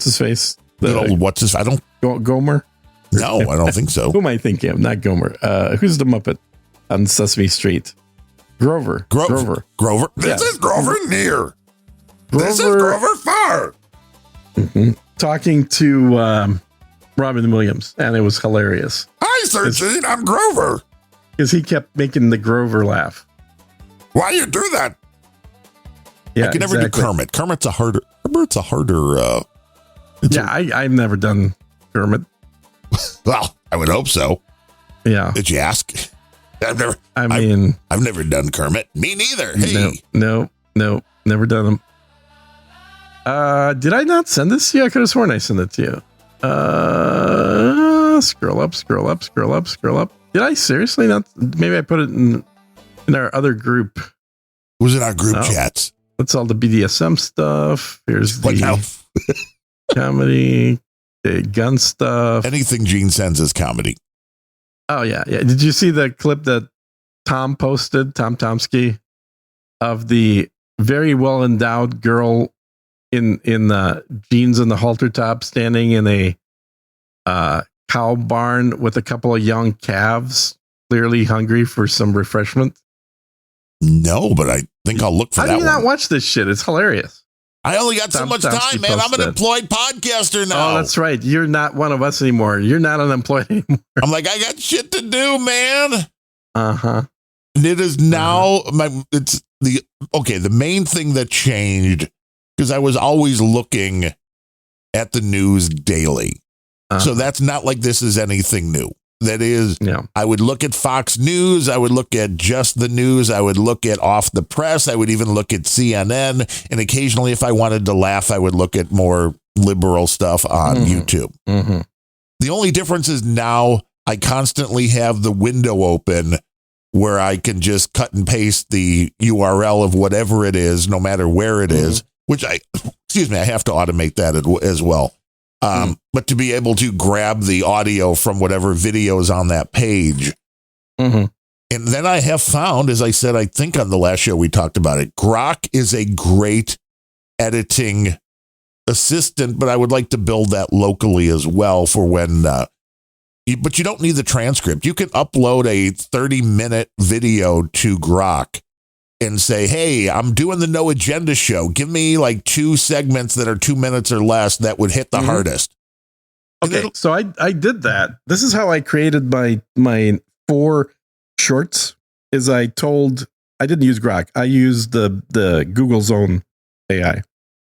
his face? I don't. Gomer? No, I don't think so. Who am I thinking of? Not Gomer. Who's the Muppet on Sesame Street? Grover. Grover. This is Grover near. This is Grover far. Mm-hmm. Talking to Robin Williams, and it was hilarious. Hi, Sir Gene. I'm Grover. Because he kept making the Grover laugh. Why you do that? Yeah, I can never do Kermit. Kermit's a harder. I've never done Kermit. Well, I would hope so. Yeah. Did you ask? I've never done Kermit. Me neither. Hey. No, never done them. Did I not send this to you? I could have sworn I sent it to you. Scroll up. Did I seriously not? Maybe I put it in our other group. It was in our group chats. That's all the BDSM stuff. Here's the comedy, the gun stuff. Anything Gene sends is comedy. Oh, yeah. Did you see the clip that Tom posted, Tom Tomsky, of the very well endowed girl in the jeans and the halter top standing in a cow barn with a couple of young calves, clearly hungry for some refreshment? No, but I think I'll look for How that do you one. not watch this shit? It's hilarious. I only got so much time, man. I'm an employed podcaster now. Oh, that's right. You're not one of us anymore. You're not unemployed anymore. I'm like, I got shit to do, man. Uh-huh. And it is now the main thing that changed, because I was always looking at the news daily. So that's not like this is anything new. That is, I would look at Fox News. I would look at Just the News. I would look at Off the Press. I would even look at CNN. And occasionally, if I wanted to laugh, I would look at more liberal stuff on YouTube. Mm-hmm. The only difference is now I constantly have the window open where I can just cut and paste the URL of whatever it is, no matter where it is, which I have to automate that as well. But to be able to grab the audio from whatever video is on that page. And then I have found, as I said, I think on the last show we talked about it, Grok is a great editing assistant, but I would like to build that locally as well for when, but you don't need the transcript. You can upload a 30-minute video to Grok and say, hey, I'm doing the No Agenda show. Give me like 2 segments that are 2 minutes or less that would hit the hardest. Okay, so I did that. This is how I created my 4 shorts. Is I didn't use Grok. I used the Google's own AI.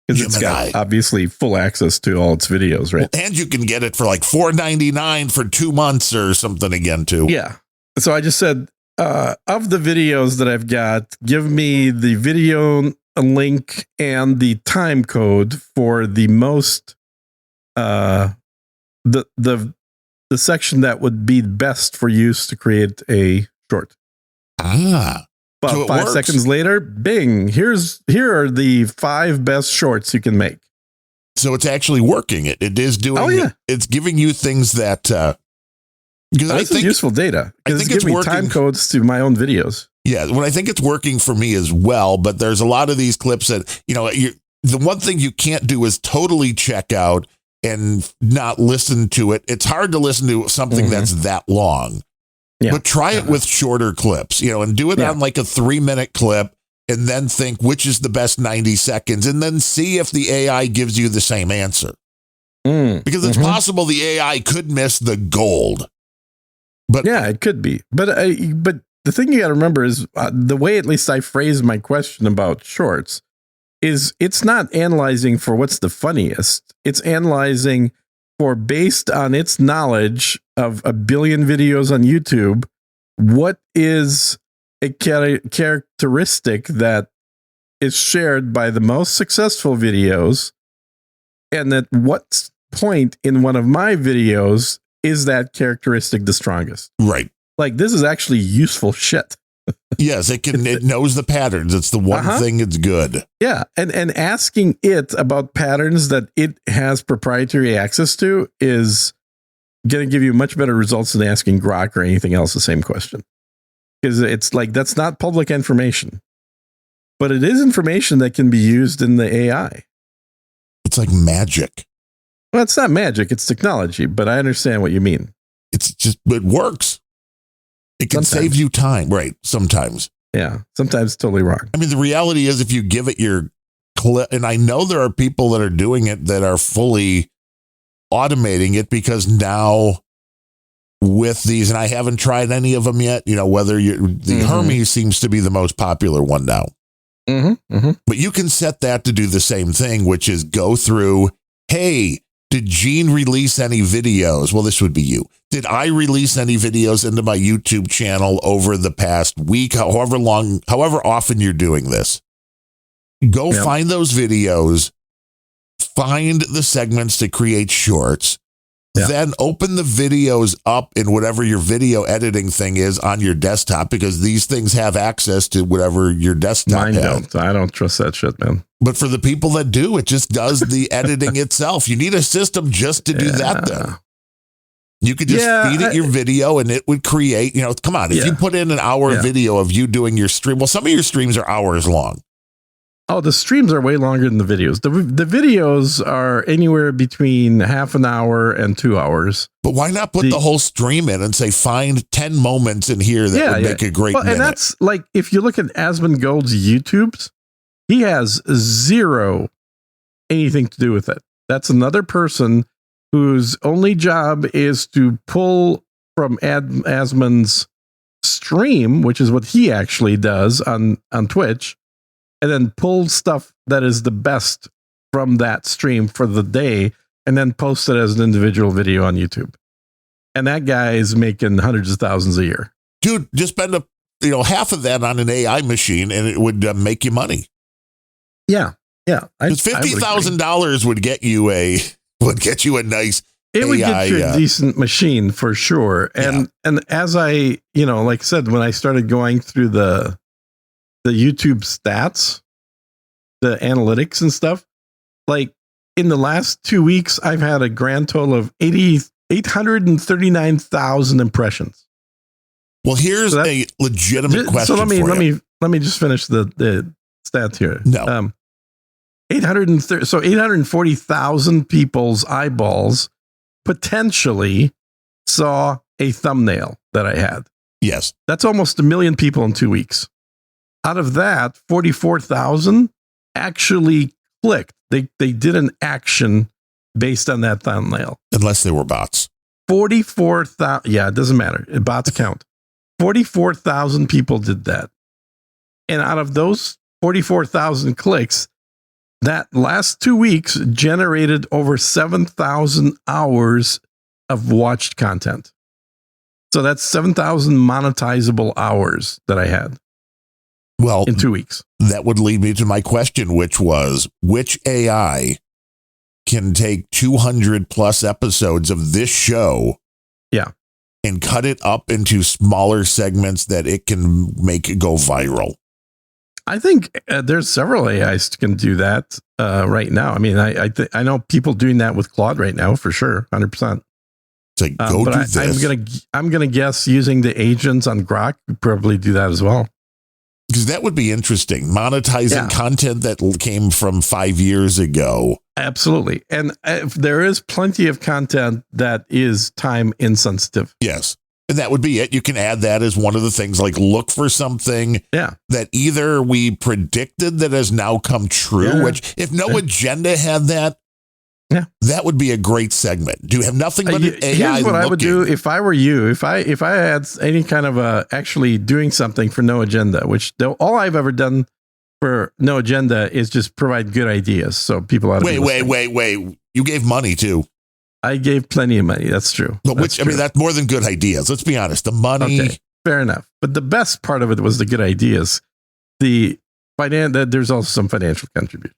Because it's got obviously full access to all its videos, right? Well, and you can get it for like $4.99 for 2 months or something again, too. Yeah. So I just said, of the videos that I've got, give me the video link and the time code for the most, the section that would be best for use to create a short. About so 5 seconds later, bing, here are the 5 best shorts you can make. So it's actually working. It is doing, it's giving you things that, because I think useful data, because it's giving me time codes to my own videos. Yeah. Well, I think it's working for me as well, but there's a lot of these clips that, the one thing you can't do is totally check out and not listen to it. It's hard to listen to something that's that long. Yeah. But try it with shorter clips, and do it on like a 3-minute clip and then think which is the best 90 seconds and then see if the AI gives you the same answer. Because it's possible the AI could miss the gold. But yeah, it could be. But the thing you got to remember is the way at least I phrase my question about shorts is it's not analyzing for what's the funniest. It's analyzing for, based on its knowledge of a billion videos on YouTube, what is a characteristic that is shared by the most successful videos, and at what point in one of my videos is that characteristic the strongest? Right. Like, this is actually useful shit. Yes, it knows the patterns. It's the one thing it's good. Yeah, and asking it about patterns that it has proprietary access to is going to give you much better results than asking Grok or anything else the same question. Because it's like, that's not public information. But it is information that can be used in the AI. It's like magic. Well, it's not magic, it's technology, but I understand what you mean. It works. It can save you time, right? Sometimes. Yeah, sometimes it's totally wrong. I mean, the reality is if you give it your clip, and I know there are people that are doing it that are fully automating it, because now with these, and I haven't tried any of them yet, whether the Hermes seems to be the most popular one now. But you can set that to do the same thing, which is go through, hey, did Gene release any videos? Well, this would be you. Did I release any videos into my YouTube channel over the past week, however often you're doing this? Go find those videos, find the segments to create shorts, then open the videos up in whatever your video editing thing is on your desktop, because these things have access to whatever your desktop has. I don't trust that shit, man. But for the people that do, it just does the editing itself. You need a system just to do that, then. You could just feed it your video and it would create, come on, if you put in an hour video of you doing your stream, well, some of your streams are hours long. Oh, the streams are way longer than the videos. The videos are anywhere between half an hour and 2 hours. But why not put the whole stream in and say, find 10 moments in here that would make a great minute? And that's like, if you look at Asmongold's YouTubes, he has zero anything to do with it. That's another person whose only job is to pull from Asmon's stream, which is what he actually does on Twitch, and then pull stuff that is the best from that stream for the day, and then post it as an individual video on YouTube. And that guy is making hundreds of thousands a year. Dude, just spend half of that on an AI machine, and it would make you money. Yeah, yeah. $50,000 would get you a nice. It would get you a decent machine for sure. And as I, like I said, when I started going through the YouTube stats, the analytics and stuff, like in the last 2 weeks, I've had a grand total of 839,000 impressions. Well, here's a legitimate question. So let me just finish the stats here. No. 840,000 people's eyeballs potentially saw a thumbnail that I had. Yes. That's almost 1 million people in 2 weeks. Out of that, 44,000 actually clicked. They did an action based on that thumbnail. Unless they were bots. 44,000. Yeah, it doesn't matter. Bots count. 44,000 people did that. And out of those 44,000 clicks, that last 2 weeks generated over 7,000 hours of watched content. So that's 7,000 monetizable hours that I had. Well, in 2 weeks. That would lead me to my question, which was, which AI can take 200 plus episodes of this show and cut it up into smaller segments that it can make it go viral? I think there's several AIs can do that right now. I mean, I know people doing that with Claude right now for sure, 100%. It's like, go do this. I'm gonna guess using the agents on Grok would probably do that as well. Because that would be interesting. Monetizing content that came from 5 years ago. Absolutely. And there is plenty of content that is time insensitive. Yes. And that would be it. You can add that as one of the things, like look for something that either we predicted that has now come true, which if No Agenda had that, that would be a great segment. Do you have nothing but an AI? Here's what I would do if I were you. If I had any kind of actually doing something for No Agenda, which all I've ever done for No Agenda is just provide good ideas. So people ought to wait. You gave money too. I gave plenty of money. That's true. But I mean, that's more than good ideas. Let's be honest. The money. Okay, fair enough. But the best part of it was the good ideas. There's also some financial contribution.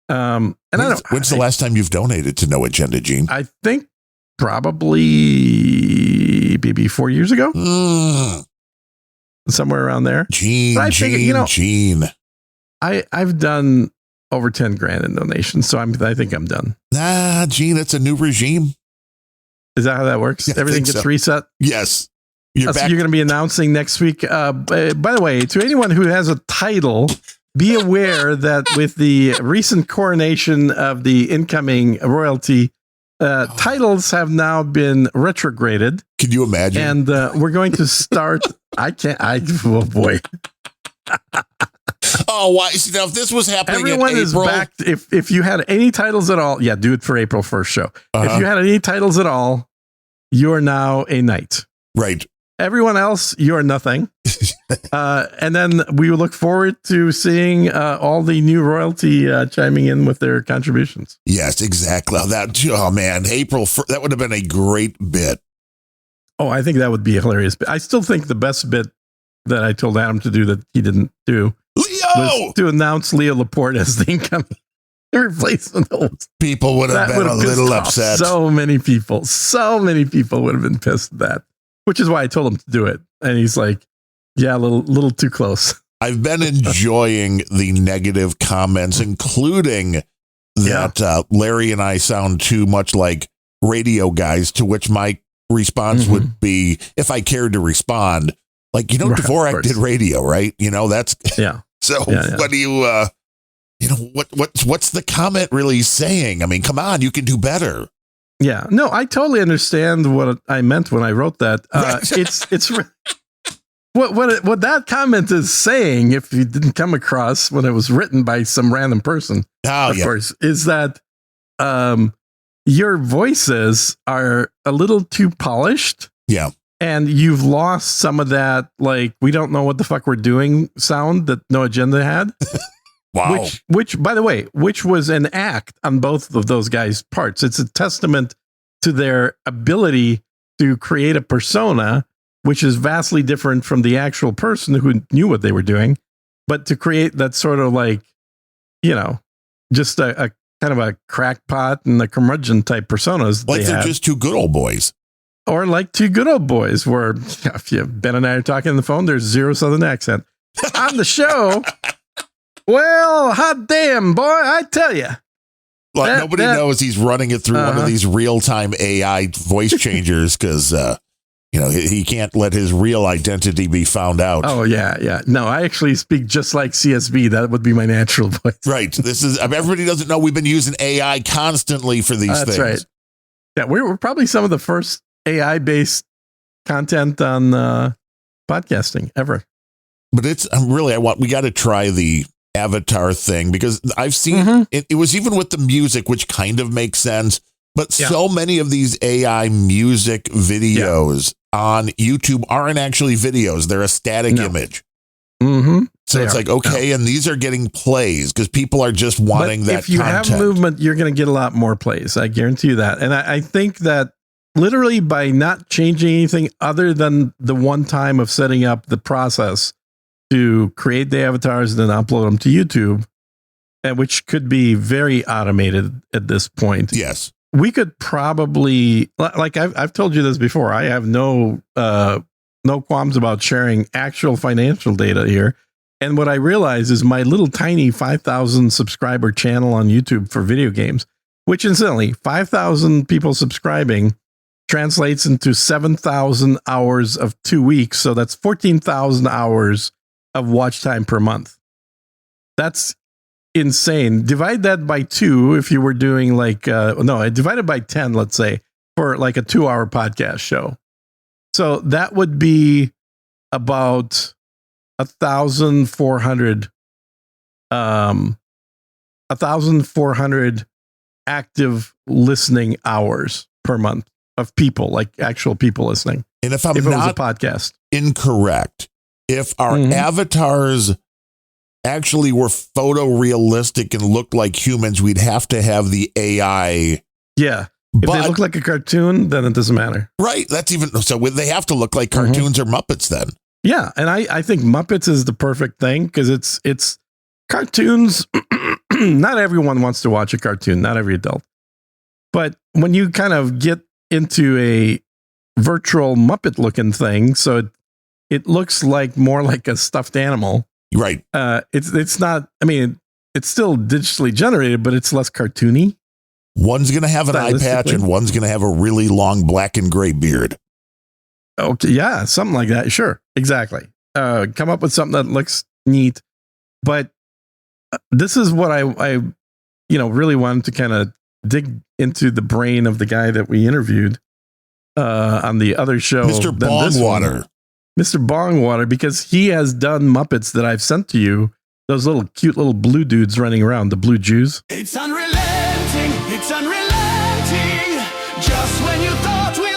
And when's the last time you've donated to No Agenda, Gene? I think probably maybe 4 years ago, somewhere around there. Gene. I've done over 10 grand in donations, so I think I'm done. Nah, Gene, it's a new regime. Is that how that works? Yeah, everything gets reset. Yes. So you're going to be announcing next week. By the way, to anyone who has a title, be aware that with the recent coronation of the incoming royalty, titles have now been retrograded. Can you imagine? And we're going to start. Oh boy. Oh, why? See, now, if this was happening Everyone in April, is back. If you had any titles at all, do it for April 1st show. If you had any titles at all, you are now a knight. Right. Everyone else, you are nothing. And then we will look forward to seeing all the new royalty chiming in with their contributions. Yes, exactly. Oh man, April 1st, that would have been a great bit. Oh, I think that would be a hilarious bit. I still think the best bit that I told Adam to do that he didn't do was to announce Leo Laporte as the incoming replacement. People would have been a little upset. So many people would have been pissed at that, which is why I told him to do it. And he's like, yeah, a little too close. I've been enjoying the negative comments, including that Larry and I sound too much like radio guys, to which my response would be, if I cared to respond, like, Dvorak did radio, right? That's... Yeah. So what do you... what's the comment really saying? I mean, come on, you can do better. Yeah, no, I totally understand what I meant when I wrote that. It's what that comment is saying, if you didn't come across when it was written by some random person, of course, is that your voices are a little too polished. Yeah. And you've lost some of that, like, we don't know what the fuck we're doing sound that No Agenda had. Wow. Which, by the way, which was an act on both of those guys' parts. It's a testament to their ability to create a persona, which is vastly different from the actual person who knew what they were doing, but to create that sort of like, just a kind of a crackpot and a curmudgeon type personas. Like they're just two good old boys. Or like two good old boys, where if Ben and I are talking on the phone, there's zero Southern accent. On the show, well, hot damn, boy, I tell you. Like nobody knows he's running it through one of these real-time AI voice changers because, he can't let his real identity be found out. Oh, yeah. No, I actually speak just like CSB. That would be my natural voice. Right. Everybody doesn't know we've been using AI constantly for these things. That's right. Yeah, we're probably some of the first AI-based content on podcasting ever. But we got to try the avatar thing because I've seen it was even with the music, which kind of makes sense. But so many of these AI music videos on YouTube aren't actually videos. They're a static image. Mm-hmm. So it's like, okay, and these are getting plays because people are just wanting that if you content. have movement, you're going to get a lot more plays. I guarantee you that. And I think that literally by not changing anything other than the one time of setting up the process to create the avatars and then upload them to YouTube, and which could be very automated at this point. Yes. We could probably, like I've told you this before, I have no qualms about sharing actual financial data here. And what I realize is my little tiny 5,000 subscriber channel on YouTube for video games, which incidentally, 5,000 people subscribing translates into 7,000 hours of 2 weeks. So that's 14,000 hours of watch time per month. That's insane. Divide that by 2 if you were doing divide it by 10, let's say, for like a 2-hour podcast show. So that would be about 1,400 active listening hours per month of people, like actual people listening. And if it was a podcast, incorrect, if our avatars actually were photorealistic and looked like humans, we'd have to have the AI. Yeah. If they look like a cartoon, then it doesn't matter. Right. That's even so. They have to look like cartoons or Muppets then. Yeah. And I think Muppets is the perfect thing because it's cartoons. Not everyone wants to watch a cartoon, not every adult. But when you kind of get into a virtual Muppet looking thing, so it looks like more like a stuffed animal. Right. It's not, I mean, it's still digitally generated, but it's less cartoony. One's going to have an eye patch and one's going to have a really long black and gray beard. Okay. Yeah. Something like that. Sure. Exactly. Come up with something that looks neat. But this is what I really wanted to kind of dig into the brain of the guy that we interviewed on the other show. Mr. Bongwater. Mr. Bongwater, because he has done Muppets that I've sent to you. Those little cute little blue dudes running around, the blue Jews. It's unrelenting, it's unrelenting. Just when you thought we